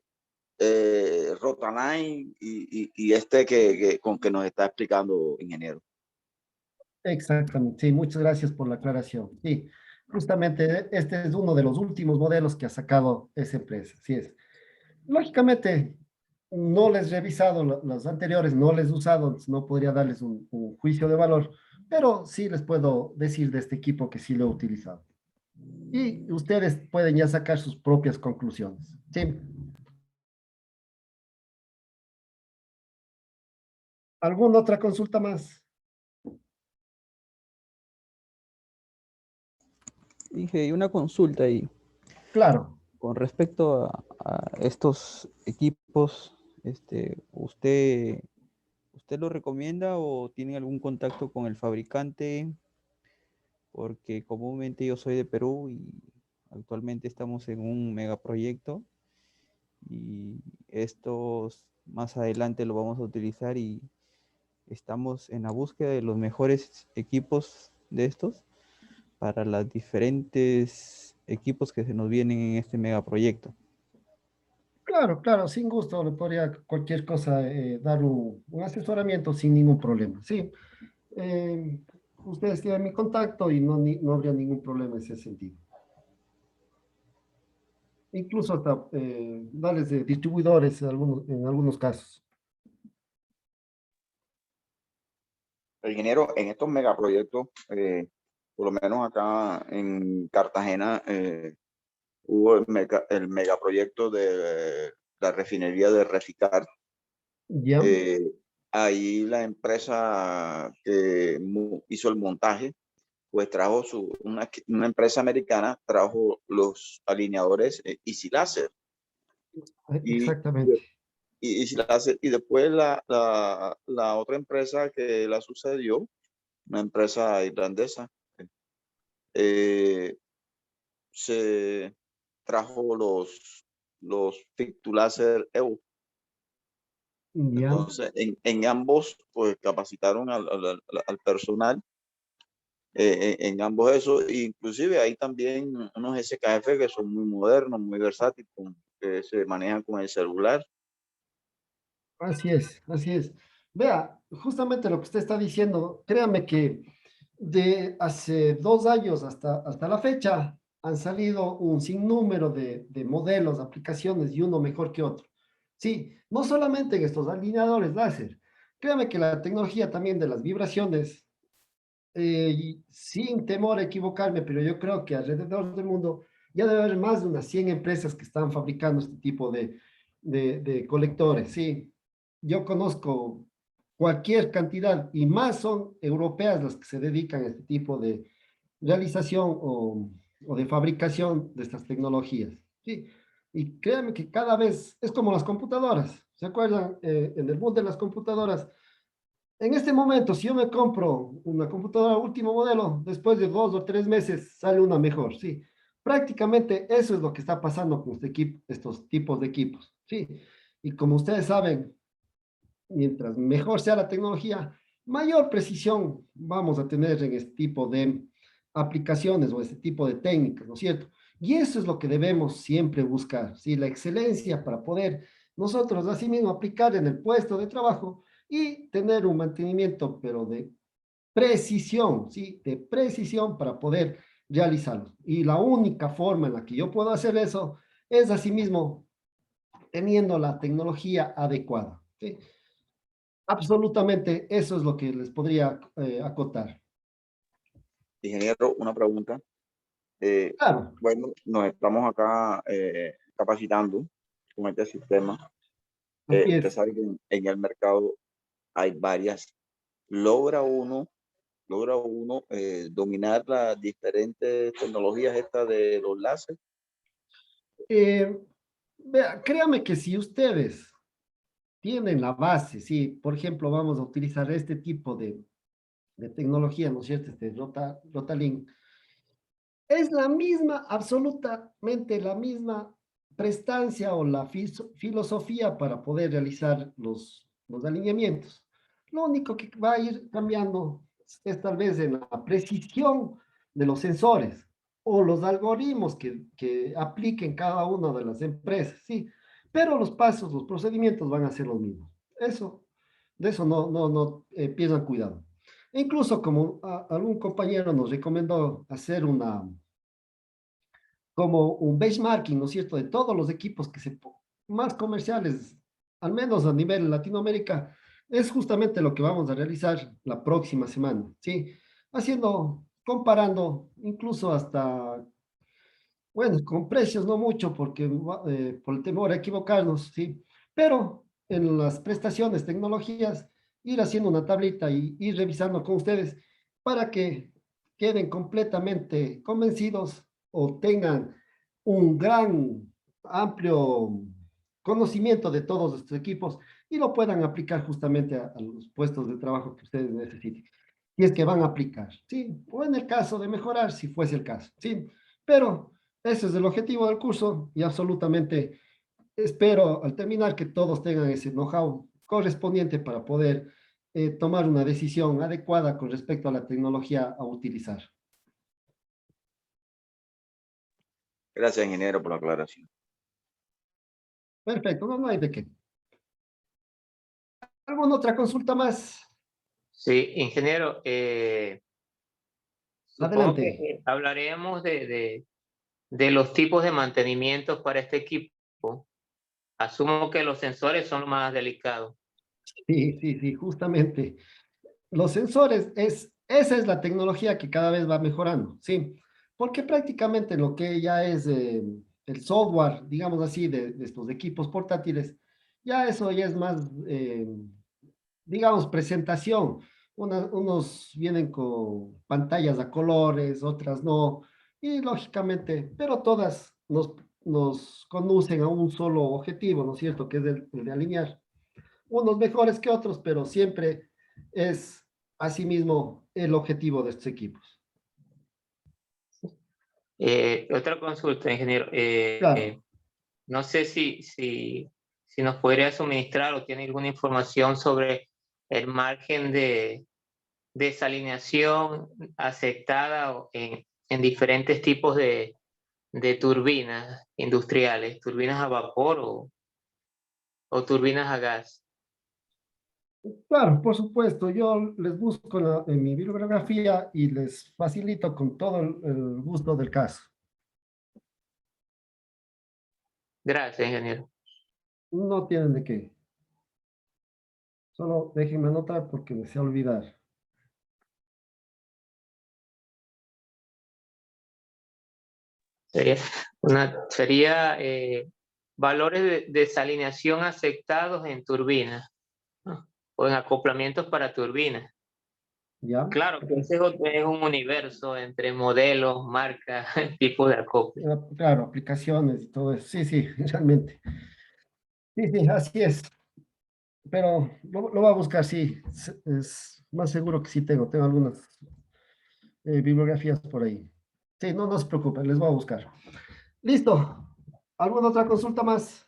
Rotaline y este con que nos está explicando, ingeniero. Exactamente, sí, muchas gracias por la aclaración. Sí, justamente este es uno de los últimos modelos que ha sacado esa empresa, así es. Lógicamente, no les he revisado los anteriores, no les he usado, no podría darles un juicio de valor, pero sí les puedo decir de este equipo que sí lo he utilizado. Y ustedes pueden ya sacar sus propias conclusiones. ¿Sí? ¿Alguna otra consulta más? Dije, una consulta ahí. Claro. Con respecto a estos equipos, ¿usted lo recomienda o tiene algún contacto con el fabricante? Porque comúnmente yo soy de Perú y actualmente estamos en un megaproyecto y estos más adelante lo vamos a utilizar y estamos en la búsqueda de los mejores equipos de estos para los diferentes equipos que se nos vienen en este megaproyecto. Claro, claro, sin gusto le podría cualquier cosa dar un asesoramiento sin ningún problema. Sí, eh, ustedes tienen mi contacto y no habría ningún problema en ese sentido. Incluso hasta darles de distribuidores en algunos casos. El ingeniero, en estos megaproyectos, por lo menos acá en Cartagena, hubo el megaproyecto de la refinería de Reficar. ¿Ya? Ahí la empresa que hizo el montaje, pues trajo una empresa americana, trajo los alineadores Easy Laser. Y, Exactamente. Easy Laser, y después la otra empresa que la sucedió, una empresa irlandesa, se trajo los Fit to Laser EU. ¿Ya? Entonces, en ambos, pues capacitaron al personal en ambos esos, inclusive hay también unos SKF que son muy modernos, muy versátiles, que se manejan con el celular. Así es, así es. Vea, justamente lo que usted está diciendo, créame que de hace 2 años hasta la fecha han salido un sinnúmero de modelos, aplicaciones y uno mejor que otro. Sí, no solamente en estos alineadores láser. Créame que la tecnología también de las vibraciones, y sin temor a equivocarme, pero yo creo que alrededor del mundo ya debe haber más de unas 100 empresas que están fabricando este tipo de colectores, sí. Yo conozco cualquier cantidad y más son europeas las que se dedican a este tipo de realización o de fabricación de estas tecnologías, sí. Y créanme que cada vez es como las computadoras. ¿Se acuerdan? En el mundo de las computadoras, en este momento, si yo me compro una computadora último modelo, después de 2 o 3 meses sale una mejor, sí. Prácticamente eso es lo que está pasando con estos tipos de equipos, sí. Y como ustedes saben, mientras mejor sea la tecnología, mayor precisión vamos a tener en este tipo de aplicaciones o este tipo de técnicas, ¿no es cierto? Y eso es lo que debemos siempre buscar, ¿sí? La excelencia para poder nosotros asimismo aplicar en el puesto de trabajo y tener un mantenimiento, pero de precisión, ¿sí? De precisión para poder realizarlo. Y la única forma en la que yo puedo hacer eso es asimismo teniendo la tecnología adecuada, ¿sí? Absolutamente, eso es lo que les podría acotar. Ingeniero, una pregunta. Claro, Bueno, nos estamos acá capacitando con este sistema. así Usted es. sabe que en el mercado hay varias. ¿Logra uno, dominar las diferentes tecnologías estas de los láser? Eh, Créame que si ustedes tienen la base, sí, por ejemplo, vamos a utilizar este tipo de tecnología, ¿no es cierto? Este Rotalink, es la misma, absolutamente la misma prestancia o la filosofía para poder realizar los alineamientos. Lo único que va a ir cambiando es tal vez en la precisión de los sensores o los algoritmos que apliquen cada una de las empresas, sí, pero los pasos, los procedimientos van a ser los mismos. De eso no pierdan cuidado. E incluso como algún compañero nos recomendó hacer como un benchmarking, ¿no es cierto?, de todos los equipos más comerciales, al menos a nivel Latinoamérica, es justamente lo que vamos a realizar la próxima semana, ¿sí? Comparando, incluso hasta, bueno, con precios no mucho, porque por el temor a equivocarnos, ¿sí? Pero en las prestaciones, tecnologías, ir haciendo una tablita y ir revisando con ustedes para que queden completamente convencidos o tengan un gran, amplio conocimiento de todos estos equipos y lo puedan aplicar justamente a los puestos de trabajo que ustedes necesiten. Y es que van a aplicar, ¿sí? O en el caso de mejorar, si fuese el caso, ¿sí? Pero ese es el objetivo del curso y absolutamente espero al terminar que todos tengan ese know-how correspondiente para poder tomar una decisión adecuada con respecto a la tecnología a utilizar. Gracias, ingeniero, por la aclaración. Perfecto, no hay de qué. ¿Alguna otra consulta más? Sí, ingeniero, supongo que Adelante. hablaremos de los tipos de mantenimientos para este equipo. Asumo que los sensores son los más delicados. Sí, justamente. Los sensores, esa es la tecnología que cada vez va mejorando, ¿sí? Porque prácticamente lo que ya es el software, digamos así, de estos equipos portátiles, ya eso ya es más, digamos, presentación. Unos vienen con pantallas a colores, otras no, y lógicamente, pero todas nos conducen a un solo objetivo, ¿no es cierto? Que es el de alinear. Unos mejores que otros, pero siempre es asimismo el objetivo de estos equipos. Otra consulta, ingeniero. Claro, No sé si nos podría suministrar o tiene alguna información sobre el margen de desalineación aceptada en diferentes tipos de turbinas industriales, turbinas a vapor o turbinas a gas. claro, por supuesto. Yo les busco en mi bibliografía y les facilito con todo el gusto del caso. Gracias, ingeniero. No tienen de qué. Solo déjenme anotar porque me sé olvidar. Sería valores de desalineación aceptados en turbinas, ¿no? O en acoplamientos para turbinas. ¿Ya? Claro que ese es un universo entre modelos, marcas, tipos de acople. Claro, aplicaciones y todo eso. Sí, realmente. Sí, así es. Pero lo voy a buscar, sí. Es más seguro que sí tengo algunas bibliografías por ahí. Sí, no se preocupen, les voy a buscar. Listo. ¿Alguna otra consulta más?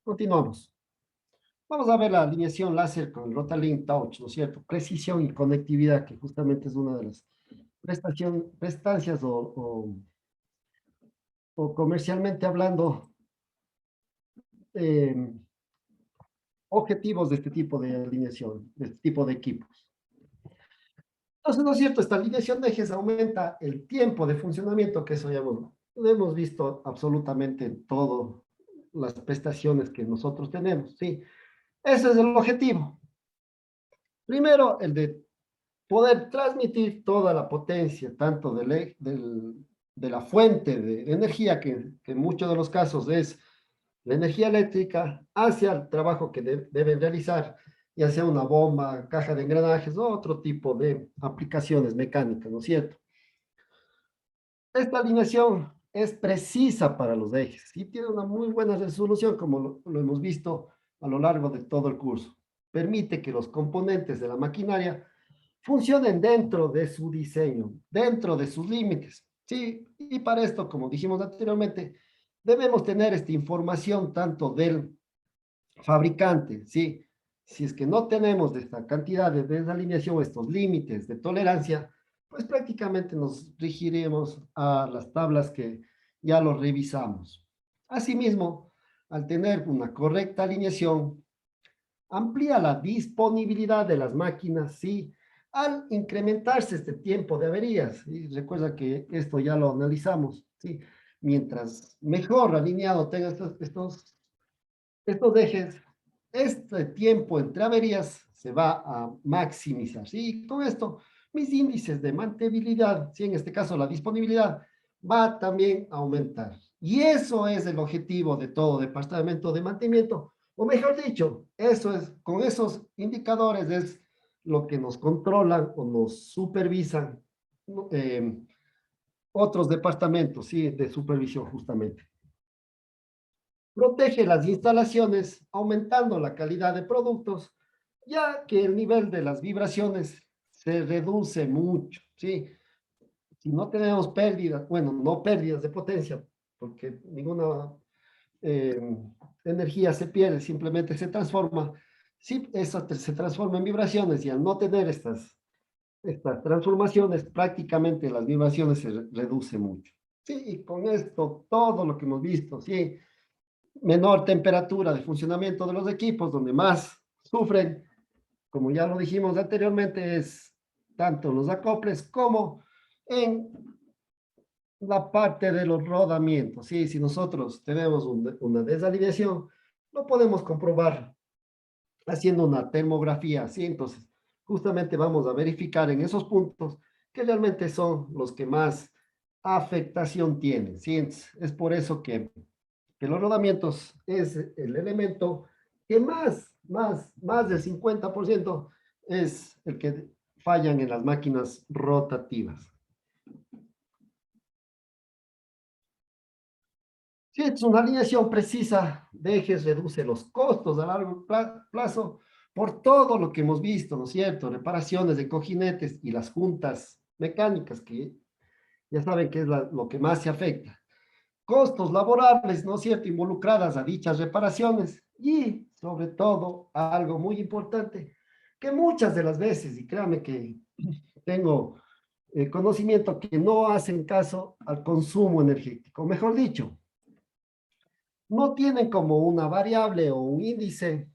Continuamos. Vamos a ver la alineación láser con el Rotalink Touch, ¿no es cierto? Precisión y conectividad, que justamente es una de las prestancias o comercialmente hablando, eh, objetivos de este tipo de alineación, de este tipo de equipos. Entonces, ¿no es cierto? Esta alineación de ejes aumenta el tiempo de funcionamiento, que eso ya lo hemos visto absolutamente en todas las prestaciones que nosotros tenemos, ¿sí? Ese es el objetivo. Primero, el de poder transmitir toda la potencia, tanto de la fuente de energía, que en muchos de los casos es la energía eléctrica, hacia el trabajo que deben realizar, ya sea una bomba, caja de engranajes o otro tipo de aplicaciones mecánicas, ¿no es cierto? Esta alineación es precisa para los ejes y tiene una muy buena resolución, como lo hemos visto a lo largo de todo el curso. Permite que los componentes de la maquinaria funcionen dentro de su diseño, dentro de sus límites. Sí, y para esto, como dijimos anteriormente, debemos tener esta información tanto del fabricante, ¿sí? Si es que no tenemos de esta cantidad de desalineación, estos límites de tolerancia, pues prácticamente nos regiremos a las tablas que ya los revisamos. Asimismo, al tener una correcta alineación, amplía la disponibilidad de las máquinas, ¿sí? Al incrementarse este tiempo de averías, y recuerda que esto ya lo analizamos, ¿sí? Mientras mejor alineado tenga estos ejes, este tiempo entre averías se va a maximizar, ¿sí? Con esto, mis índices de mantenibilidad, ¿sí? En este caso la disponibilidad, va también a aumentar. Y eso es el objetivo de todo departamento de mantenimiento, o mejor dicho, eso es, con esos indicadores es lo que nos controlan o nos supervisan ¿no? Otros departamentos, sí, de supervisión justamente. Protege las instalaciones aumentando la calidad de productos, ya que el nivel de las vibraciones se reduce mucho, ¿sí? Si no tenemos pérdidas, bueno, no pérdidas de potencia, porque ninguna eh, energía se pierde, simplemente se transforma. Si eso se transforma en vibraciones y al no tener estas transformaciones, prácticamente las vibraciones se reducen mucho. Sí, y con esto, todo lo que hemos visto, sí, menor temperatura de funcionamiento de los equipos, donde más sufren, como ya lo dijimos anteriormente, es tanto los acoples como en la parte de los rodamientos. Sí, si nosotros tenemos una desalineación, lo podemos comprobar haciendo una termografía. Sí, entonces, justamente vamos a verificar en esos puntos que realmente son los que más afectación tienen. ¿Sí? Es por eso que los rodamientos es el elemento que más del 50% es el que fallan en las máquinas rotativas. Si es una alineación precisa de ejes, reduce los costos a largo plazo por todo lo que hemos visto, ¿no es cierto? Reparaciones de cojinetes y las juntas mecánicas, que ya saben que es lo que más se afecta. Costos laborables, ¿no es cierto?, involucradas a dichas reparaciones y, sobre todo, algo muy importante, que muchas de las veces, y créanme que tengo conocimiento, que no hacen caso al consumo energético. Mejor dicho, no tienen como una variable o un índice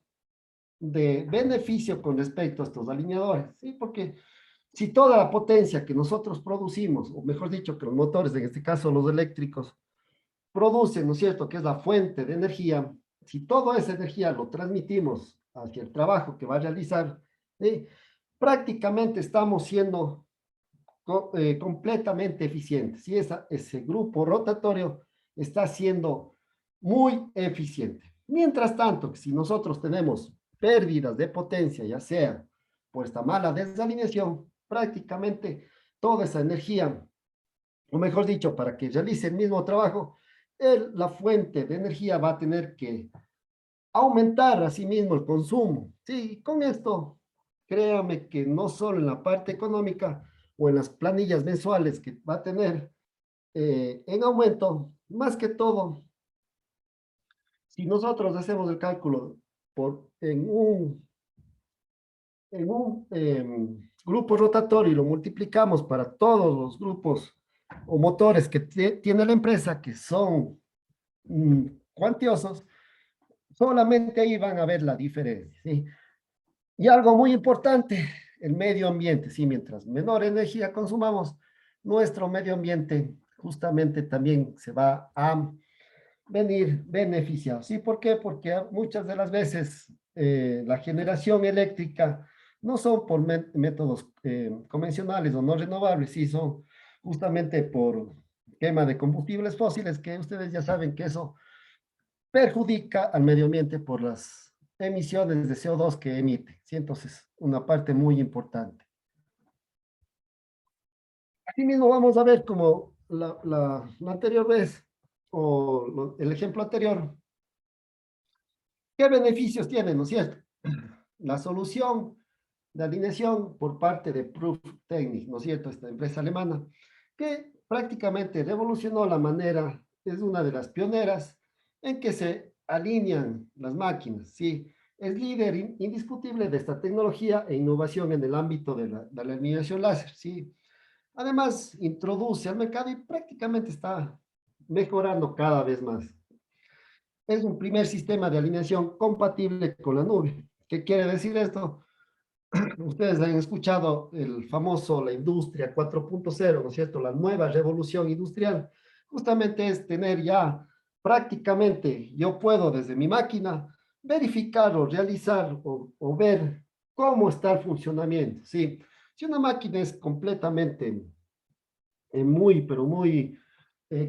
de beneficio con respecto a estos alineadores, ¿sí? Porque si toda la potencia que nosotros producimos, o mejor dicho, que los motores, en este caso los eléctricos, producen, ¿no es cierto?, que es la fuente de energía, si toda esa energía lo transmitimos hacia el trabajo que va a realizar, ¿sí?, prácticamente estamos siendo completamente eficientes. Y ese grupo rotatorio está siendo muy eficiente. Mientras tanto, si nosotros tenemos pérdidas de potencia, ya sea por esta mala desalineación, prácticamente toda esa energía, o mejor dicho, para que realice el mismo trabajo, la fuente de energía va a tener que aumentar a sí mismo el consumo. Sí, con esto, créame que no solo en la parte económica o en las planillas mensuales que va a tener en aumento, más que todo, si nosotros hacemos el cálculo en un grupo rotatorio y lo multiplicamos para todos los grupos o motores que tiene la empresa, que son cuantiosos, solamente ahí van a ver la diferencia, ¿sí? Y algo muy importante, el medio ambiente, ¿sí? Mientras menor energía consumamos, nuestro medio ambiente justamente también se va a venir beneficiado, ¿sí? ¿Por qué? Porque muchas de las veces la generación eléctrica no son por métodos convencionales o no renovables, sí, son justamente por quema de combustibles fósiles, que ustedes ya saben que eso perjudica al medio ambiente por las emisiones de CO2 que emite. ¿Sí? Entonces, una parte muy importante. Asimismo, vamos a ver como la anterior vez, o el ejemplo anterior, qué beneficios tiene, ¿no es cierto? La solución de alineación por parte de Proof Technique, ¿no es cierto? Esta empresa alemana, que prácticamente revolucionó la manera, es una de las pioneras en que se alinean las máquinas, ¿sí? Es líder indiscutible de esta tecnología e innovación en el ámbito de la alineación láser, ¿sí? Además, introduce al mercado y prácticamente está mejorando cada vez más. Es un primer sistema de alineación compatible con la nube. ¿Qué quiere decir esto? Ustedes han escuchado el famoso, la industria 4.0, ¿no es cierto? La nueva revolución industrial. Justamente es tener ya prácticamente, yo puedo desde mi máquina verificar o realizar o ver cómo está el funcionamiento, ¿sí? Si una máquina es completamente muy, pero muy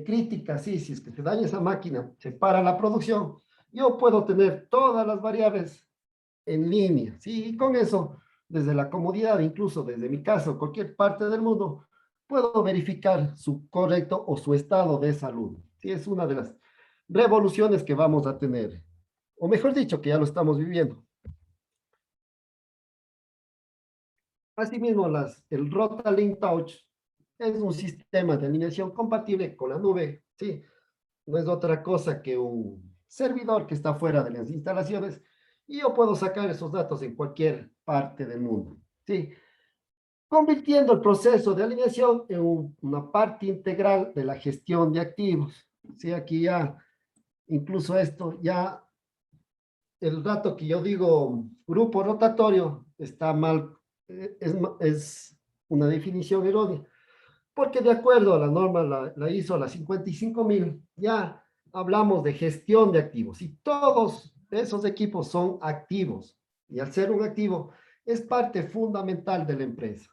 crítica, sí, si es que se daña esa máquina, se para la producción, yo puedo tener todas las variables en línea, ¿sí? Y con eso desde la comodidad, incluso desde mi casa o cualquier parte del mundo, puedo verificar su correcto o su estado de salud. Sí, es una de las revoluciones que vamos a tener, o mejor dicho, que ya lo estamos viviendo. Asimismo, el Rota-Link Touch es un sistema de alineación compatible con la nube, ¿sí? No es otra cosa que un servidor que está fuera de las instalaciones y yo puedo sacar esos datos en cualquier parte del mundo, ¿sí? Convirtiendo el proceso de alineación en una parte integral de la gestión de activos. ¿Sí? Aquí ya, incluso esto, ya el dato que yo digo grupo rotatorio está mal, es una definición errónea, porque de acuerdo a la norma, la ISO, la 55.000, ya hablamos de gestión de activos y todos esos equipos son activos y al ser un activo es parte fundamental de la empresa.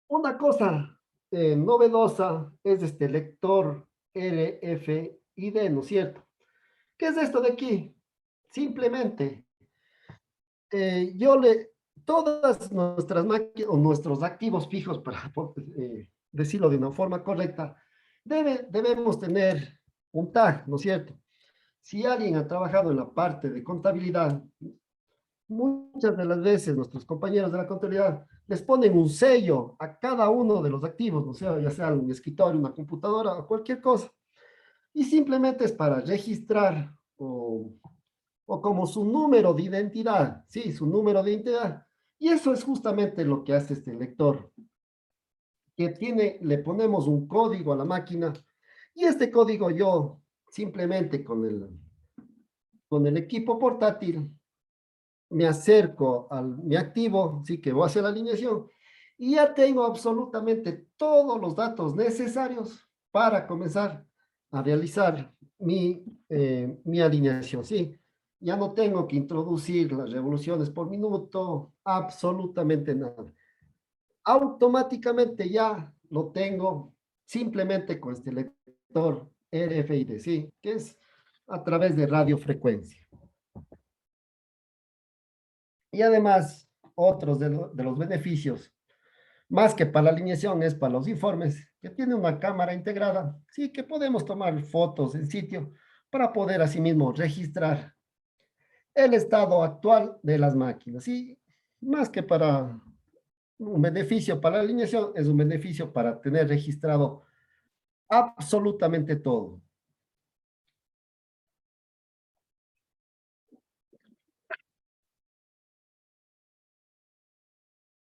Una cosa novedosa es este lector RFID, ¿no es cierto? ¿Qué es esto de aquí? Simplemente, todas nuestras máquinas o nuestros activos fijos, para decirlo de una forma correcta, debemos tener un tag, ¿no es cierto? Si alguien ha trabajado en la parte de contabilidad, muchas de las veces nuestros compañeros de la contabilidad les ponen un sello a cada uno de los activos, ¿no? Ya sea un escritorio, una computadora o cualquier cosa. Y simplemente es para registrar o como su número de identidad, sí, su número de identidad. Y eso es justamente lo que hace este lector, que le ponemos un código a la máquina y este código yo simplemente con el equipo portátil me acerco a mi activo, sí que voy a hacer la alineación, y ya tengo absolutamente todos los datos necesarios para comenzar a realizar mi alineación, sí. Ya no tengo que introducir las revoluciones por minuto, absolutamente nada. Automáticamente ya lo tengo simplemente con este lector RFID, sí, que es a través de radiofrecuencia. Y además, otros de los beneficios, más que para la alineación, es para los informes, que tiene una cámara integrada, sí que podemos tomar fotos en sitio para poder asimismo registrar el estado actual de las máquinas. Y más que para un beneficio para la alineación, es un beneficio para tener registrado absolutamente todo.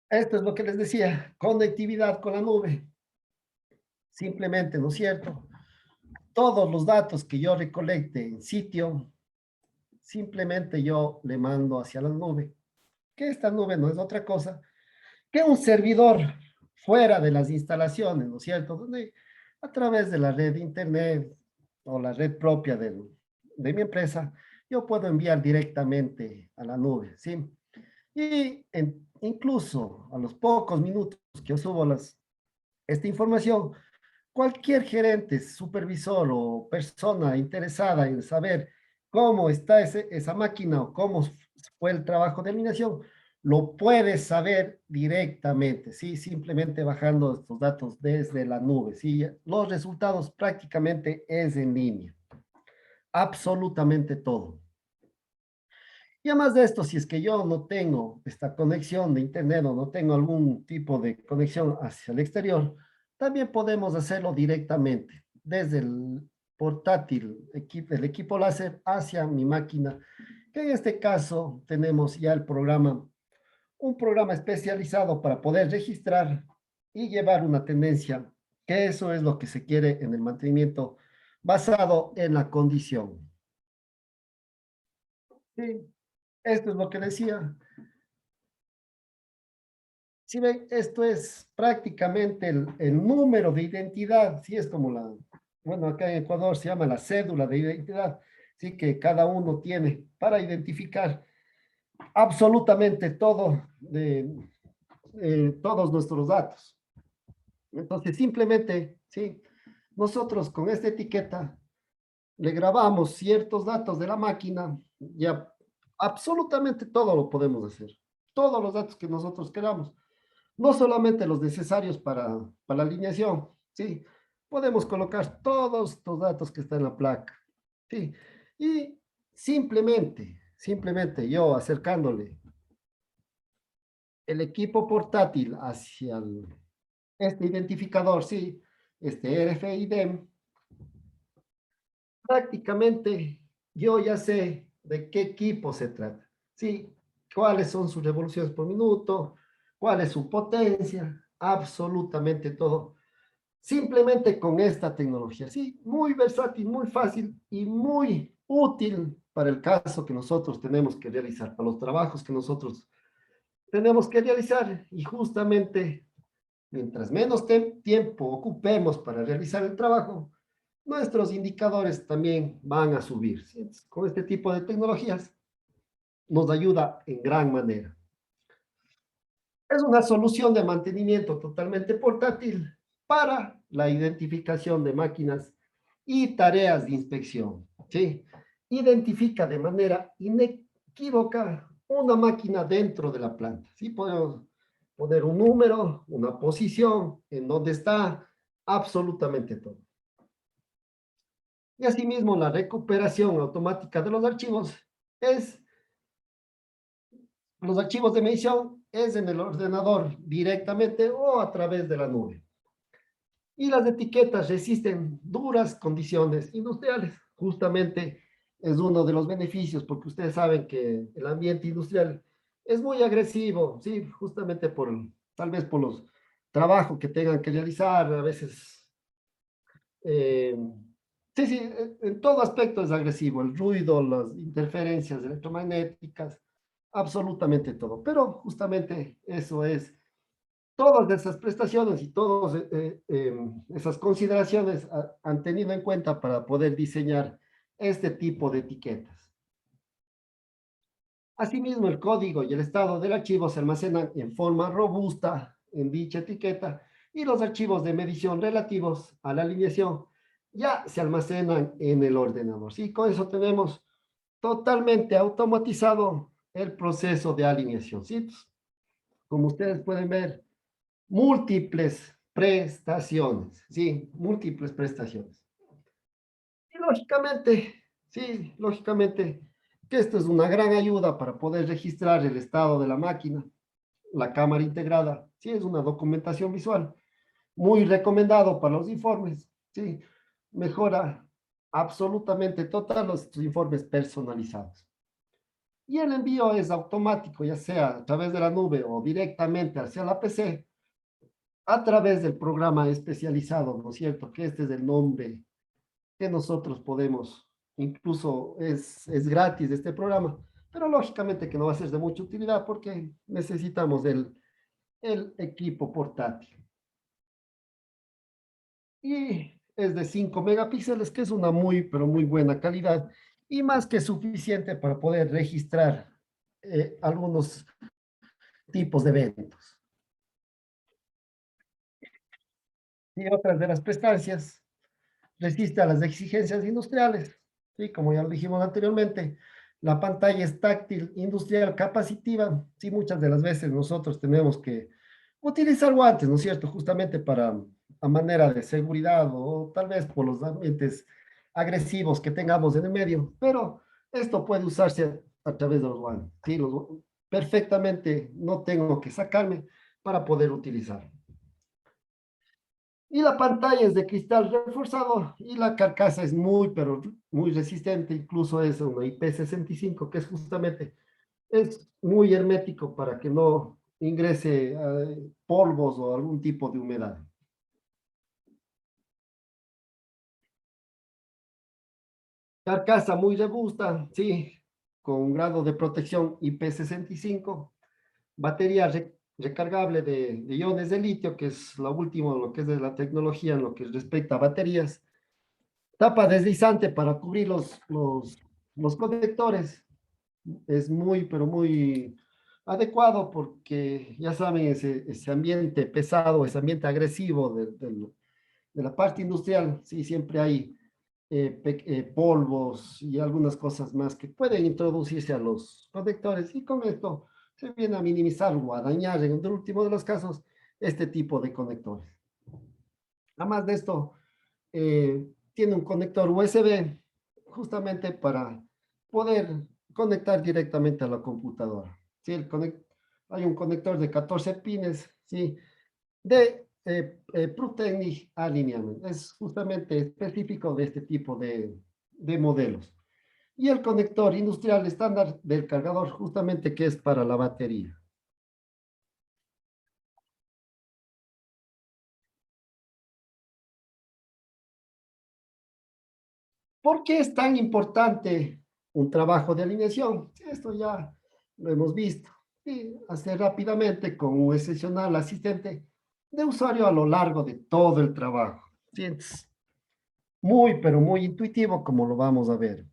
Esto es lo que les decía, conectividad con la nube. Simplemente, ¿no es cierto? Todos los datos que yo recolecte en sitio, simplemente yo le mando hacia la nube. Que esta nube no es otra cosa que un servidor fuera de las instalaciones, ¿no es cierto? Donde a través de la red de internet o la red propia de mi empresa, yo puedo enviar directamente a la nube, ¿sí? Y incluso a los pocos minutos que yo subo esta información, cualquier gerente, supervisor o persona interesada en saber cómo está esa máquina o cómo fue el trabajo de alineación, lo puede saber directamente, ¿sí? Simplemente bajando estos datos desde la nube, ¿sí? Los resultados prácticamente es en línea. Absolutamente todo. Y además de esto, si es que yo no tengo esta conexión de internet o no tengo algún tipo de conexión hacia el exterior, también podemos hacerlo directamente desde el portátil, el equipo láser hacia mi máquina, que en este caso tenemos ya un programa especializado para poder registrar y llevar una tendencia, que eso es lo que se quiere en el mantenimiento basado en la condición. Sí, esto es lo que decía. Si ven, esto es prácticamente el número de identidad, sí es como bueno, acá en Ecuador se llama la cédula de identidad, sí que cada uno tiene para identificar absolutamente todo todos nuestros datos. Entonces, simplemente, sí, nosotros con esta etiqueta le grabamos ciertos datos de la máquina, ya Absolutamente todo lo podemos hacer. Todos los datos que nosotros queramos. No solamente los necesarios para la alineación, ¿sí? Podemos colocar todos los datos que están en la placa, ¿sí? Y simplemente yo acercándole el equipo portátil hacia este identificador, ¿sí? Este RFID, prácticamente yo ya sé de qué equipo se trata, ¿sí? Cuáles son sus revoluciones por minuto, cuál es su potencia, absolutamente todo. Simplemente con esta tecnología, ¿sí? Muy versátil, muy fácil y muy útil para el caso que nosotros tenemos que realizar, para los trabajos que nosotros tenemos que realizar. Y justamente, mientras menos tiempo ocupemos para realizar el trabajo, nuestros indicadores también van a subir, ¿sí? Entonces, con este tipo de tecnologías nos ayuda en gran manera. Es una solución de mantenimiento totalmente portátil para la identificación de máquinas y tareas de inspección, ¿sí? Identifica de manera inequívoca una máquina dentro de la planta, ¿sí? Podemos poner un número, una posición, en donde está absolutamente todo. Y asimismo, la recuperación automática de los archivos los archivos de medición es en el ordenador directamente o a través de la nube. Y las etiquetas resisten duras condiciones industriales. Justamente es uno de los beneficios, porque ustedes saben que el ambiente industrial es muy agresivo, ¿sí? Justamente tal vez por los trabajos que tengan que realizar, a veces eh, sí, sí, en todo aspecto es agresivo, el ruido, las interferencias electromagnéticas, absolutamente todo. Pero justamente eso es, todas esas prestaciones y todas esas consideraciones han tenido en cuenta para poder diseñar este tipo de etiquetas. Asimismo, el código y el estado del archivo se almacenan en forma robusta en dicha etiqueta y los archivos de medición relativos a la alineación ya se almacenan en el ordenador. ¿Sí? Con eso tenemos totalmente automatizado el proceso de alineación. ¿Sí? Como ustedes pueden ver, múltiples prestaciones. Sí, múltiples prestaciones. Y lógicamente, que esto es una gran ayuda para poder registrar el estado de la máquina, la cámara integrada. Sí, es una documentación visual. Muy recomendado para los informes. Sí, mejora absolutamente total los informes personalizados. Y el envío es automático, ya sea a través de la nube o directamente hacia la PC, a través del programa especializado, ¿no es cierto? Que este es el nombre que nosotros podemos, incluso es gratis este programa, pero lógicamente que no va a ser de mucha utilidad porque necesitamos el equipo portátil. Y es de 5 megapíxeles, que es una muy, pero muy buena calidad y más que suficiente para poder registrar algunos tipos de eventos. Y otras de las prestancias, resiste a las exigencias industriales, ¿sí? Como ya lo dijimos anteriormente, la pantalla es táctil, industrial, capacitiva, sí, muchas de las veces nosotros tenemos que utilizar guantes, ¿no es cierto? Justamente a manera de seguridad o tal vez por los ambientes agresivos que tengamos en el medio, pero esto puede usarse a través de los guantes, ¿sí? Perfectamente no tengo que sacarme para poder utilizarlo. Y la pantalla es de cristal reforzado y la carcasa es muy, pero muy resistente, incluso es una IP65, que es justamente, es muy hermético para que no ingrese polvos o algún tipo de humedad. Carcasa muy robusta, sí, con un grado de protección IP65, batería recargable de iones de litio, que es lo último, lo que es de la tecnología en lo que respecta a baterías. Tapa deslizante para cubrir los conectores. Es muy, pero muy adecuado porque ya saben, ese ambiente pesado, ese ambiente agresivo de la parte industrial, sí, siempre hay polvos y algunas cosas más que pueden introducirse a los conectores, y con esto se viene a minimizar o a dañar, en el último de los casos, este tipo de conectores. Además de esto, tiene un conector USB justamente para poder conectar directamente a la computadora. ¿Sí? Hay un conector de 14 pines, ¿sí? De ProTechnic Alignment. Es justamente específico de este tipo de modelos. Y el conector industrial estándar del cargador, justamente que es para la batería. ¿Por qué es tan importante un trabajo de alineación? Esto ya lo hemos visto. Y hacer rápidamente con un excepcional asistente de usuario a lo largo de todo el trabajo. ¿Sí? Es muy, pero muy intuitivo, como lo vamos a ver.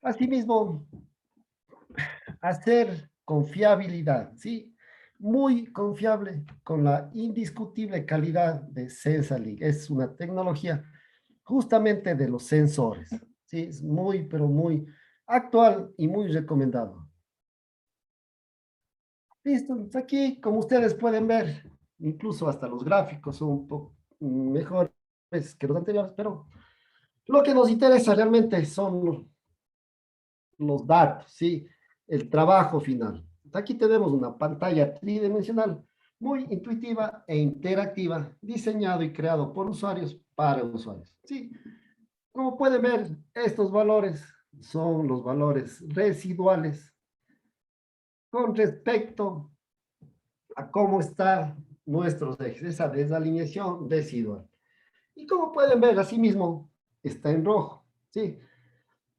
Asimismo, hacer confiabilidad, ¿sí? Muy confiable con la indiscutible calidad de SensaLink. Es una tecnología justamente de los sensores, ¿sí? Es muy, pero muy actual y muy recomendado. Listo, pues aquí, como ustedes pueden ver, incluso hasta los gráficos son un poco mejores que los anteriores, pero lo que nos interesa realmente son los datos, ¿sí? El trabajo final. Aquí tenemos una pantalla tridimensional muy intuitiva e interactiva, diseñado y creado por usuarios para usuarios. Sí, como pueden ver, estos valores son los valores residuales con respecto a cómo está nuestros ejes, esa desalineación residual. Y como pueden ver, asimismo, está en rojo, ¿sí?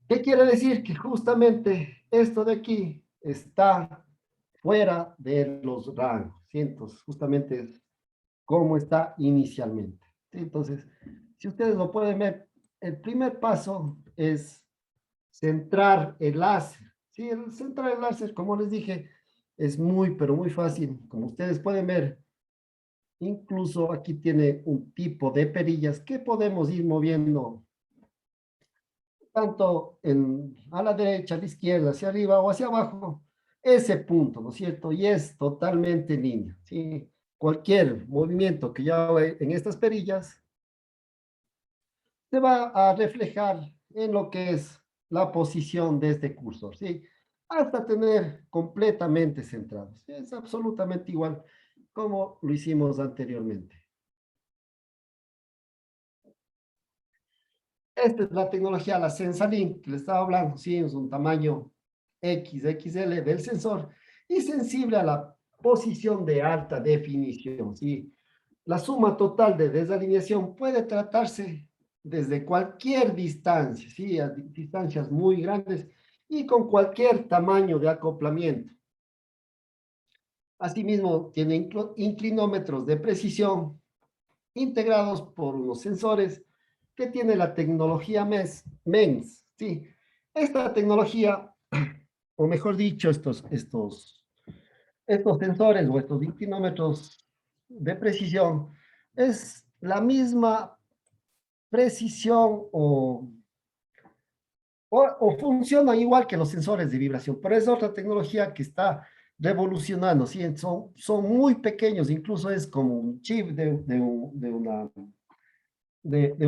¿Qué quiere decir? Que justamente esto de aquí está fuera de los rangos, ¿sí? Entonces, justamente es como está inicialmente, ¿sí? Entonces, si ustedes lo pueden ver, el primer paso es centrar el láser, ¿sí? El centrar el láser, como les dije, es muy, pero muy fácil. Como ustedes pueden ver, incluso aquí tiene un tipo de perillas que podemos ir moviendo tanto a la derecha, a la izquierda, hacia arriba o hacia abajo, ese punto, ¿no es cierto? Y es totalmente en línea, ¿sí? Cualquier movimiento que yo haga en estas perillas se va a reflejar en lo que es la posición de este cursor, ¿sí? Hasta tener completamente centrados. Es absolutamente igual como lo hicimos anteriormente. Esta es la tecnología, la SensaLink, que le estaba hablando, sí, es un tamaño XXL del sensor y sensible a la posición de alta definición, sí. La suma total de desalineación puede tratarse desde cualquier distancia, sí, a distancias muy grandes y con cualquier tamaño de acoplamiento. Asimismo, tiene inclinómetros de precisión integrados por unos sensores que tiene la tecnología MEMS, ¿sí? Esta tecnología, o mejor dicho, estos sensores o estos inclinómetros de precisión, es la misma precisión o funciona igual que los sensores de vibración, pero es otra tecnología que está revolucionando, ¿sí? Son muy pequeños, incluso es como un chip de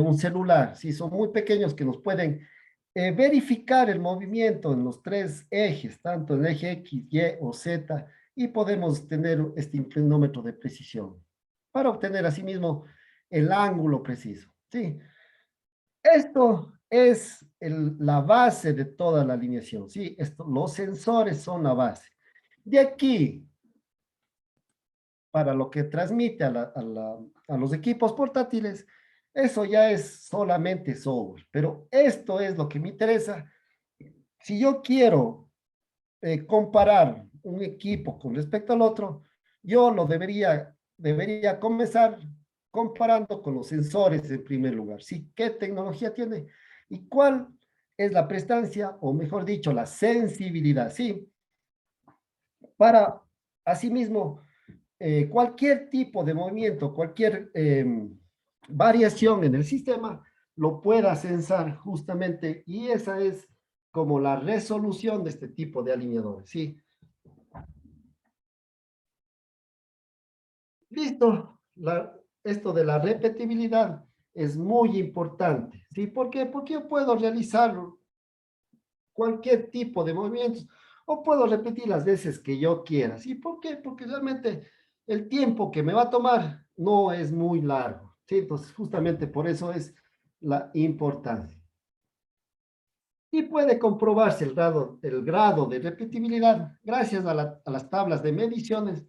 un celular, ¿sí? Son muy pequeños que nos pueden verificar el movimiento en los tres ejes, tanto en el eje X, Y o Z, y podemos tener este inclinómetro de precisión para obtener asimismo el ángulo preciso, ¿sí? Esto es la base de toda la alineación, ¿sí? Los sensores son la base. De aquí, para lo que transmite a los equipos portátiles, eso ya es solamente software. Pero esto es lo que me interesa. Si yo quiero comparar un equipo con respecto al otro, yo debería comenzar comparando con los sensores en primer lugar. ¿Sí? ¿Qué tecnología tiene? ¿Y cuál es la prestancia, o mejor dicho, la sensibilidad? ¿Sí? Para, asimismo, cualquier tipo de movimiento, cualquier variación en el sistema lo pueda censar justamente, y esa es como la resolución de este tipo de alineadores, ¿sí? Listo, esto de la repetibilidad es muy importante, ¿sí? ¿Por qué? Porque yo puedo realizar cualquier tipo de movimientos o puedo repetir las veces que yo quiera, ¿sí? ¿Por qué? Porque realmente el tiempo que me va a tomar no es muy largo, ¿sí? Entonces, justamente por eso es la importancia. Y puede comprobarse el grado de repetibilidad gracias a las tablas de mediciones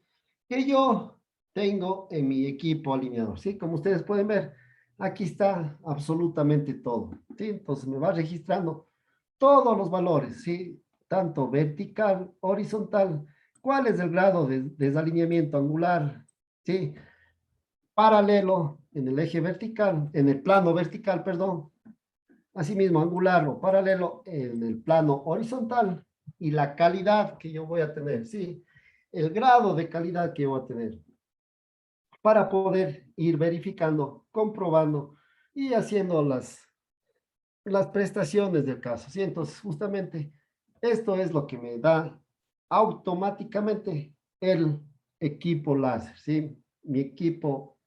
que yo tengo en mi equipo alineador, ¿sí? Como ustedes pueden ver, aquí está absolutamente todo, ¿sí? Entonces me va registrando todos los valores, ¿sí? Tanto vertical, horizontal, cuál es el grado de desalineamiento angular, ¿sí? Paralelo en el eje vertical, en el plano vertical, perdón, asimismo angular o paralelo en el plano horizontal, y la calidad que yo voy a tener, ¿sí? El grado de calidad que yo voy a tener para poder ir verificando, comprobando y haciendo las prestaciones del caso, ¿sí? Entonces, justamente esto es lo que me da automáticamente el equipo láser, ¿sí? Mi equipo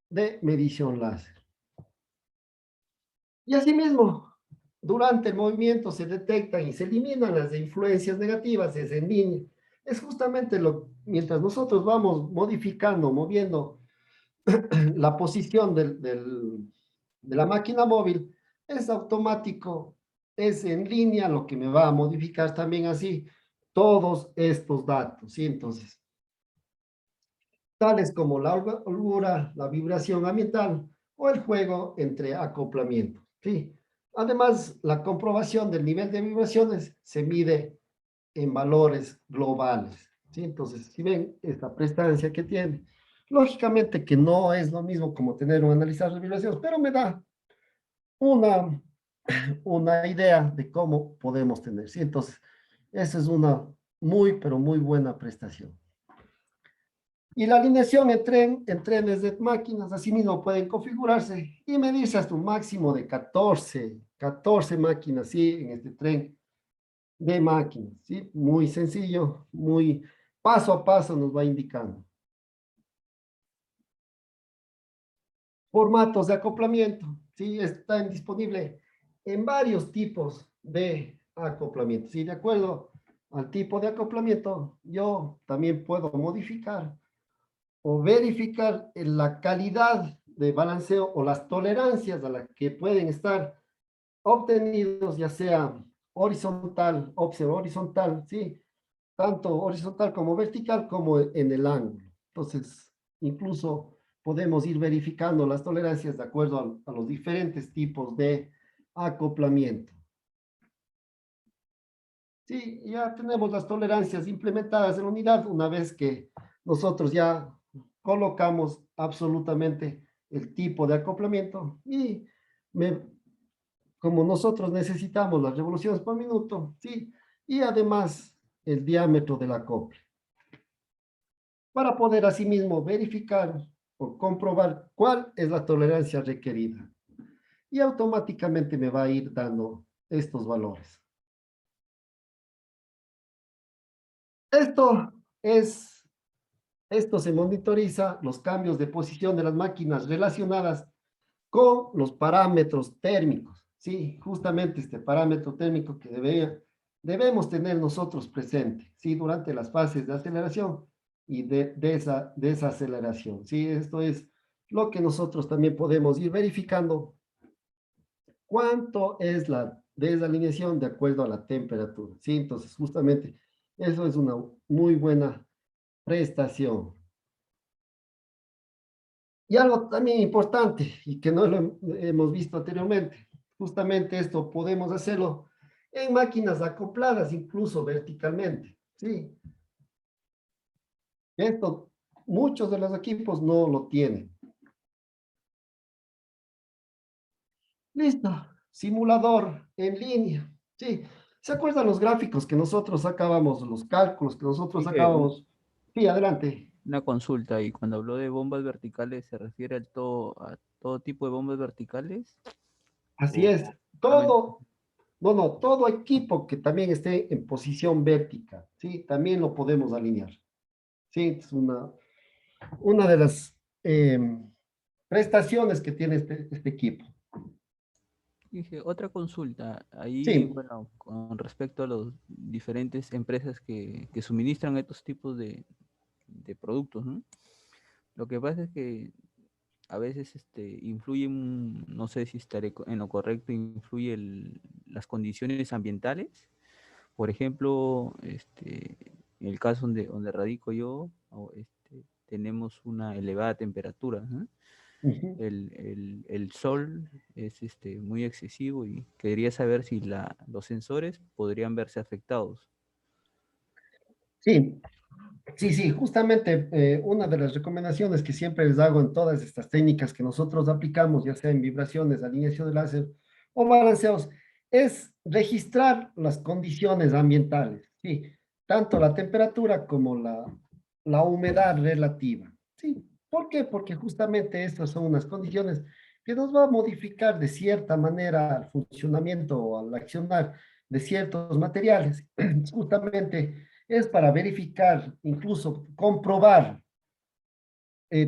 de medición láser. Y asimismo, durante el movimiento se detectan y se eliminan las influencias negativas, es en línea. Es justamente mientras nosotros vamos modificando, moviendo la posición de la máquina móvil, es automático, es en línea lo que me va a modificar también así todos estos datos, ¿sí? Entonces, tales como la holgura, la vibración ambiental o el juego entre acoplamiento, ¿sí? Además, la comprobación del nivel de vibraciones se mide en valores globales, ¿sí? Entonces, si ven esta prestancia que tiene, lógicamente que no es lo mismo como tener un analizador de vibraciones, pero me da una, una idea de cómo podemos tener, ¿sí? Entonces, esa es una muy, pero muy buena prestación. Y la alineación en trenes de máquinas, asimismo, pueden configurarse y medirse hasta un máximo de 14 máquinas, ¿sí? En este tren de máquinas, ¿sí? Muy sencillo, muy paso a paso nos va indicando. Formatos de acoplamiento, ¿sí? Están disponibles en varios tipos de acoplamiento, ¿sí? De acuerdo al tipo de acoplamiento, yo también puedo modificar o verificar la calidad de balanceo o las tolerancias a las que pueden estar obtenidos, ya sea horizontal, horizontal, ¿sí? Tanto horizontal como vertical, como en el ángulo. Entonces, incluso podemos ir verificando las tolerancias de acuerdo a los diferentes tipos de acoplamiento. Sí, ya tenemos las tolerancias implementadas en la unidad una vez que nosotros ya colocamos absolutamente el tipo de acoplamiento y como nosotros necesitamos las revoluciones por minuto, ¿sí? Y además el diámetro del acople, para poder asimismo verificar o comprobar cuál es la tolerancia requerida. Y automáticamente me va a ir dando estos valores. Esto es Esto se monitoriza los cambios de posición de las máquinas relacionadas con los parámetros térmicos. Sí, justamente este parámetro térmico que debemos tener nosotros presente, sí, durante las fases de aceleración y de desaceleración. Sí, esto es lo que nosotros también podemos ir verificando cuánto es la desalineación de acuerdo a la temperatura. Sí, entonces justamente eso es una muy buena prestación. Y algo también importante y que no lo hemos visto anteriormente, justamente esto podemos hacerlo en máquinas acopladas, incluso verticalmente, ¿sí? Esto muchos de los equipos no lo tienen. Listo, simulador en línea, ¿sí? ¿Se acuerdan los gráficos que nosotros sacábamos, los cálculos que nosotros sacábamos? Sí, adelante. Una consulta, y cuando habló de bombas verticales, ¿se refiere a todo tipo de bombas verticales? Así ¿O es. solamente? Todo equipo que también esté en posición vertical, ¿sí? También lo podemos alinear. Sí, es una de las prestaciones que tiene este equipo. Dije, otra consulta, ahí, Sí. bueno, con respecto a las diferentes empresas que suministran estos tipos de productos, ¿no? Lo que pasa es que a veces influyen, no sé si estaré en lo correcto, influye las condiciones ambientales. Por ejemplo, en el caso donde radico yo, tenemos una elevada temperatura, ¿no? Ujú. El sol es muy excesivo y quería saber si los sensores podrían verse afectados. Sí, sí, justamente una de las recomendaciones que siempre les hago en todas estas técnicas que nosotros aplicamos, ya sea en vibraciones, alineación de láser o balanceados, es registrar las condiciones ambientales, ¿sí? Tanto la temperatura como la humedad relativa, ¿sí? ¿Por qué? Porque justamente estas son unas condiciones que nos va a modificar de cierta manera el funcionamiento o al accionar de ciertos materiales. Justamente es para verificar, incluso comprobar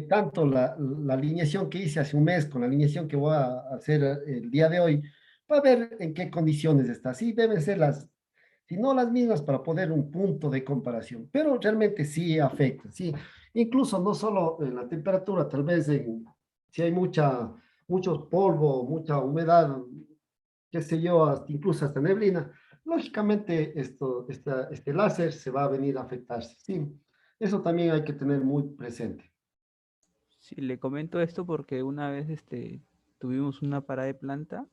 tanto la alineación que hice hace un mes con la alineación que voy a hacer el día de hoy, para ver en qué condiciones está. Sí, deben ser si no las mismas, para poner un punto de comparación, pero realmente sí afecta, sí. Incluso no solo en la temperatura, tal vez si hay mucho polvo, mucha humedad, qué sé yo, incluso hasta neblina, lógicamente este láser se va a venir a afectarse. Sí, eso también hay que tener muy presente. Sí, le comento esto porque una vez tuvimos una parada de planta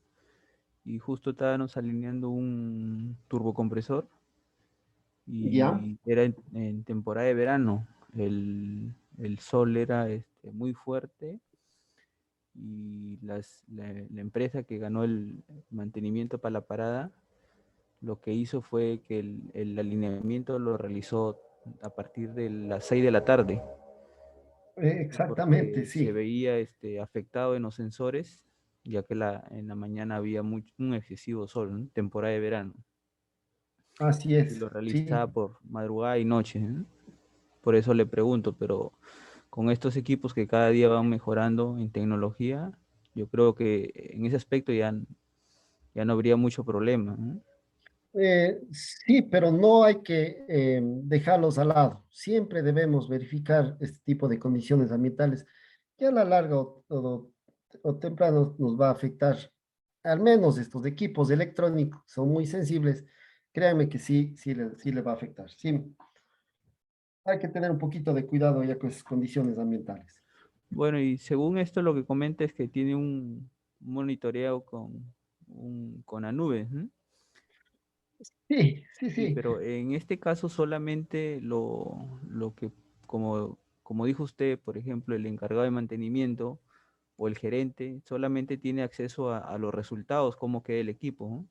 y justo estábamos alineando un turbocompresor ¿Ya? y era en temporada de verano. El sol era muy fuerte y la empresa que ganó el mantenimiento para la parada lo que hizo fue que el alineamiento lo realizó a partir de las 6 de la tarde, Exactamente, porque se sí. veía afectado en los sensores, ya que en la mañana había un excesivo sol, ¿no? Temporada de verano, Así y es, lo sí. realizaba por madrugada y noche, ¿no? Por eso le pregunto, pero con estos equipos que cada día van mejorando en tecnología, yo creo que en ese aspecto ya no habría mucho problema, ¿no? Sí, pero no hay que dejarlos al lado. Siempre debemos verificar este tipo de condiciones ambientales que a la larga o temprano nos va a afectar. Al menos estos equipos electrónicos son muy sensibles. Créanme que sí, sí le va a afectar. Sí, hay que tener un poquito de cuidado ya con esas condiciones ambientales. Bueno, y según esto lo que comenta es que tiene un monitoreo con la nube, ¿no? Sí, sí, Sí, sí. pero en este caso solamente lo que, como dijo usted, por ejemplo, el encargado de mantenimiento o el gerente solamente tiene acceso a los resultados, cómo queda el equipo, ¿no?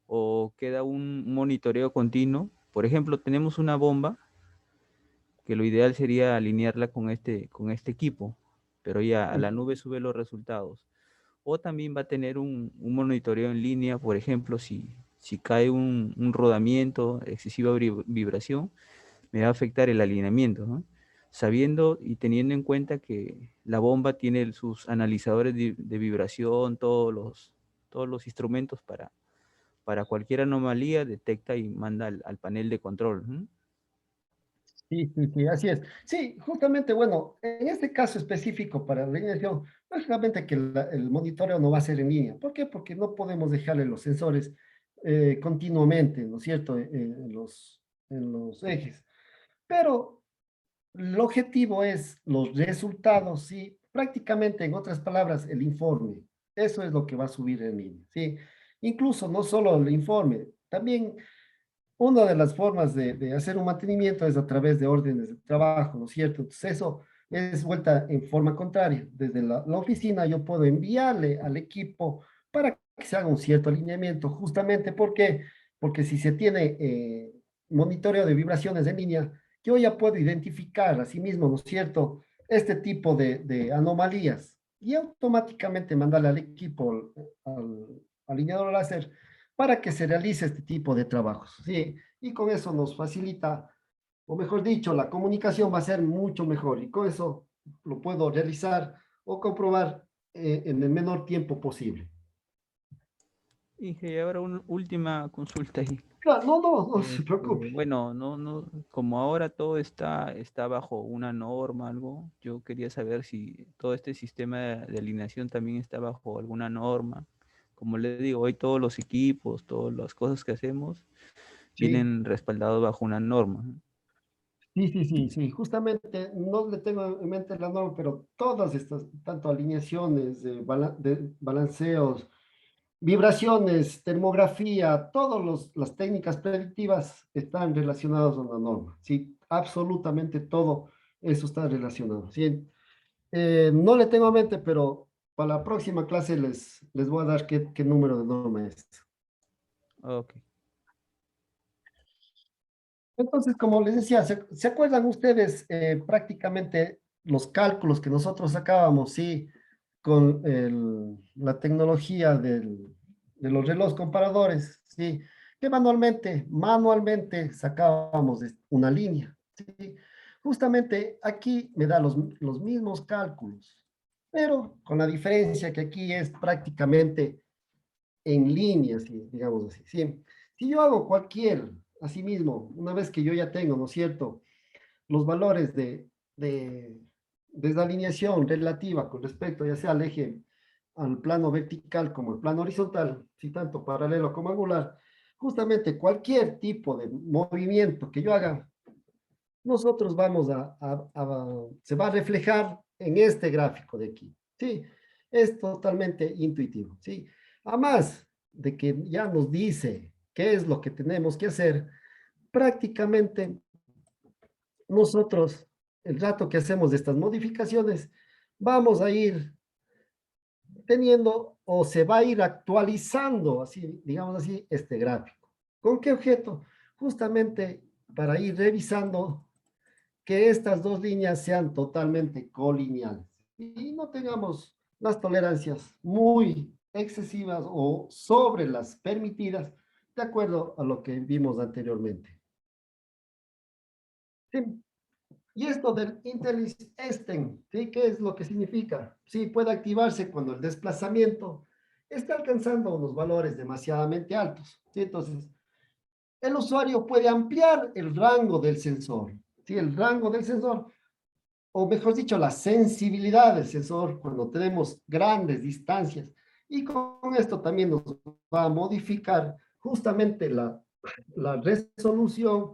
O queda un monitoreo continuo. Por ejemplo, tenemos una bomba que lo ideal sería alinearla con este equipo, pero ya a la nube sube los resultados. O también va a tener un monitoreo en línea, por ejemplo, si cae un rodamiento, excesiva vibración, me va a afectar el alineamiento, ¿no? Sabiendo y teniendo en cuenta que la bomba tiene sus analizadores de vibración, todos los instrumentos para cualquier anomalía, detecta y manda al panel de control, ¿no? Sí, sí, sí, así es. Sí, justamente, bueno, en este caso específico para la alineación, lógicamente que el monitoreo no va a ser en línea. ¿Por qué? Porque no podemos dejarle los sensores continuamente, ¿no es cierto?, en los ejes. Pero el objetivo es los resultados, ¿sí? Prácticamente, en otras palabras, el informe. Eso es lo que va a subir en línea, ¿sí? Incluso no solo el informe, también una de las formas de hacer un mantenimiento es a través de órdenes de trabajo, ¿no es cierto? Entonces eso es vuelta en forma contraria. Desde la oficina yo puedo enviarle al equipo para que se haga un cierto alineamiento, justamente porque si se tiene monitoreo de vibraciones en línea, yo ya puedo identificar a sí mismo, ¿no es cierto?, este tipo de anomalías y automáticamente mandarle al equipo, al alineador láser, para que se realice este tipo de trabajos, ¿sí? Y con eso nos facilita, o mejor dicho, la comunicación va a ser mucho mejor y con eso lo puedo realizar o comprobar en el menor tiempo posible. Inge, y ahora una última consulta ahí. Claro, no se preocupe. Bueno, como ahora todo está bajo una norma, algo, yo quería saber si todo este sistema de alineación también está bajo alguna norma. Como le digo, hoy todos los equipos, todas las cosas que hacemos Sí. vienen respaldados bajo una norma, ¿no? Sí, justamente no le tengo en mente la norma, pero todas estas, tanto alineaciones, de balanceos, vibraciones, termografía, todas las técnicas predictivas están relacionadas a una norma. Sí, absolutamente todo eso está relacionado. Sí, no le tengo en mente, pero para la próxima clase les voy a dar qué número de norma es. Ok. Entonces, como les decía, ¿se acuerdan ustedes prácticamente los cálculos que nosotros sacábamos, sí, con la tecnología de los relojes comparadores, sí, que manualmente sacábamos una línea, sí? Justamente aquí me da los mismos cálculos, pero con la diferencia que aquí es prácticamente en línea, sí, digamos así, sí. Si yo hago asimismo, una vez que yo ya tengo, ¿no es cierto?, los valores de desalineación relativa con respecto ya sea al eje, al plano vertical como el plano horizontal, si tanto paralelo como angular, justamente cualquier tipo de movimiento que yo haga, nosotros se va a reflejar en este gráfico de aquí, ¿sí? Es totalmente intuitivo, ¿sí? Además de que ya nos dice qué es lo que tenemos que hacer, prácticamente nosotros, el rato que hacemos estas modificaciones, vamos a ir teniendo o se va a ir actualizando, así, digamos así, este gráfico. ¿Con qué objeto? Justamente para ir revisando que estas dos líneas sean totalmente colineales y no tengamos las tolerancias muy excesivas o sobre las permitidas, de acuerdo a lo que vimos anteriormente. Sí. Y esto del IntelliStem, ¿sí? ¿Qué es lo que significa? Sí, puede activarse cuando el desplazamiento está alcanzando unos valores demasiadamente altos, ¿sí? Entonces, el usuario puede ampliar el rango del sensor, ¿sí? El rango del sensor, o mejor dicho, la sensibilidad del sensor cuando tenemos grandes distancias. Y con esto también nos va a modificar justamente la resolución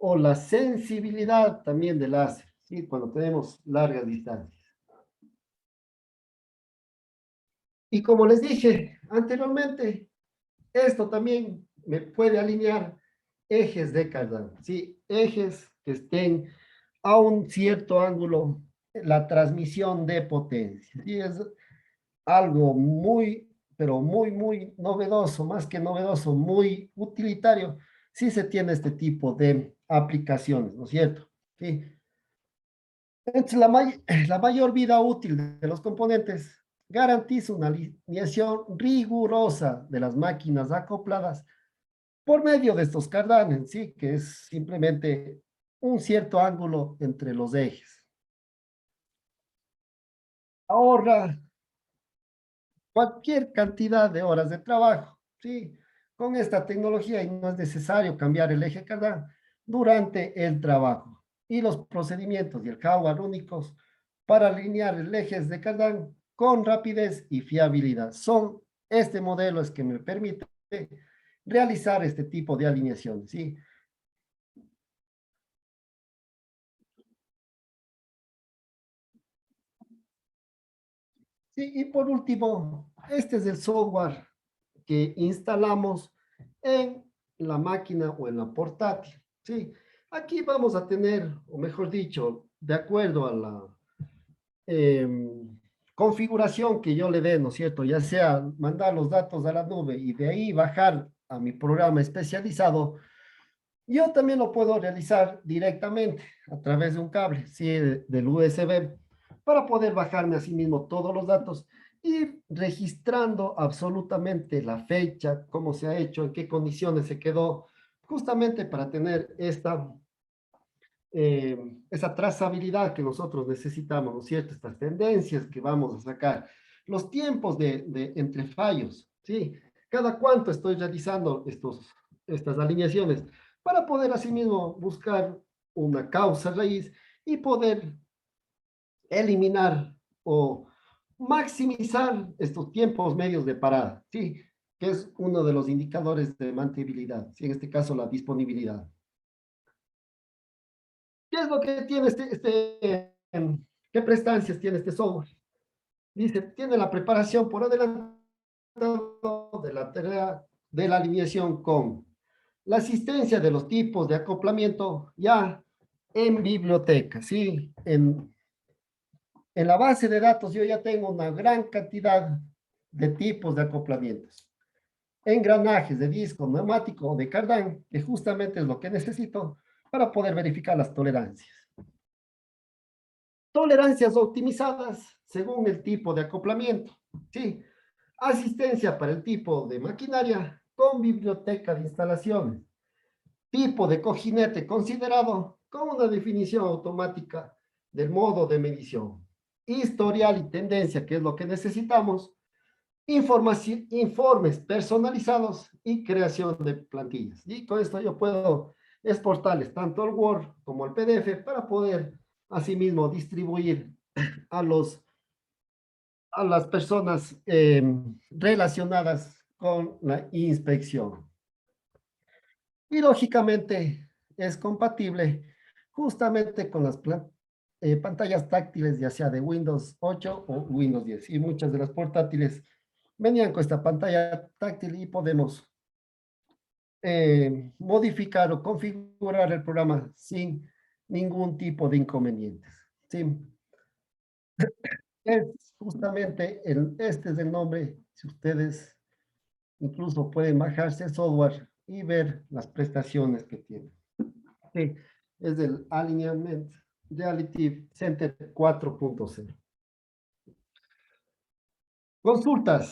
o la sensibilidad también del láser, ¿sí? Cuando tenemos largas distancias. Y como les dije anteriormente, esto también me puede alinear ejes de cardan, ¿sí? Ejes que estén a un cierto ángulo, la transmisión de potencia. ¿Sí? Es algo pero muy novedoso, más que novedoso, muy utilitario, si se tiene este tipo de aplicaciones, ¿no es cierto? Sí. Entonces, la mayor vida útil de los componentes garantiza una alineación rigurosa de las máquinas acopladas por medio de estos cardanes, ¿sí? Que es simplemente un cierto ángulo entre los ejes. Ahorra cualquier cantidad de horas de trabajo, ¿sí? Con esta tecnología y no es necesario cambiar el eje cardán durante el trabajo. Y los procedimientos y el hardware únicos para alinear el eje de cardán con rapidez y fiabilidad. Este modelo es que me permite realizar este tipo de alineaciones, ¿sí? Sí, y por último, este es el software que instalamos en la máquina o en la portátil, ¿sí? Aquí vamos a tener, o mejor dicho, de acuerdo a la configuración que yo le dé, ¿no es cierto? Ya sea mandar los datos a la nube y de ahí bajar a mi programa especializado, Yo también lo puedo realizar directamente a través de un cable, ¿sí? Del USB, para poder bajarme a sí mismo todos los datos y registrando absolutamente la fecha, cómo se ha hecho, en qué condiciones se quedó, justamente para tener esa trazabilidad que nosotros necesitamos, ¿no es cierto? Estas tendencias que vamos a sacar, los tiempos entre fallos, ¿sí? Cada cuánto estoy realizando estas alineaciones para poder asimismo buscar una causa raíz y poder eliminar o maximizar estos tiempos medios de parada, ¿sí? Que es uno de los indicadores de mantenibilidad, ¿sí? En este caso la disponibilidad. ¿Qué es lo que tiene qué prestancias tiene este software? Dice, tiene la preparación por adelantado de la tarea de la alineación con la asistencia de los tipos de acoplamiento ya en biblioteca, ¿sí? En la base de datos yo ya tengo una gran cantidad de tipos de acoplamientos. Engranajes de disco, neumático o de cardán, que justamente es lo que necesito para poder verificar las tolerancias. Tolerancias optimizadas según el tipo de acoplamiento, ¿sí? Asistencia para el tipo de maquinaria con biblioteca de instalaciones. Tipo de cojinete considerado con una definición automática del modo de medición. Historial y tendencia, que es lo que necesitamos. Informes personalizados y creación de plantillas. Y con esto yo puedo exportarles tanto el Word como el PDF para poder asimismo distribuir a las personas relacionadas con la inspección. Y lógicamente es compatible justamente con las pantallas táctiles, ya sea de Windows 8 o Windows 10. Y muchas de las portátiles venían con esta pantalla táctil y podemos modificar o configurar el programa sin ningún tipo de inconvenientes. ¿Sí? Es justamente este es el nombre, si ustedes incluso pueden bajarse el software y ver las prestaciones que tiene. Sí, es el Alignment Reality Center 4.0. Consultas.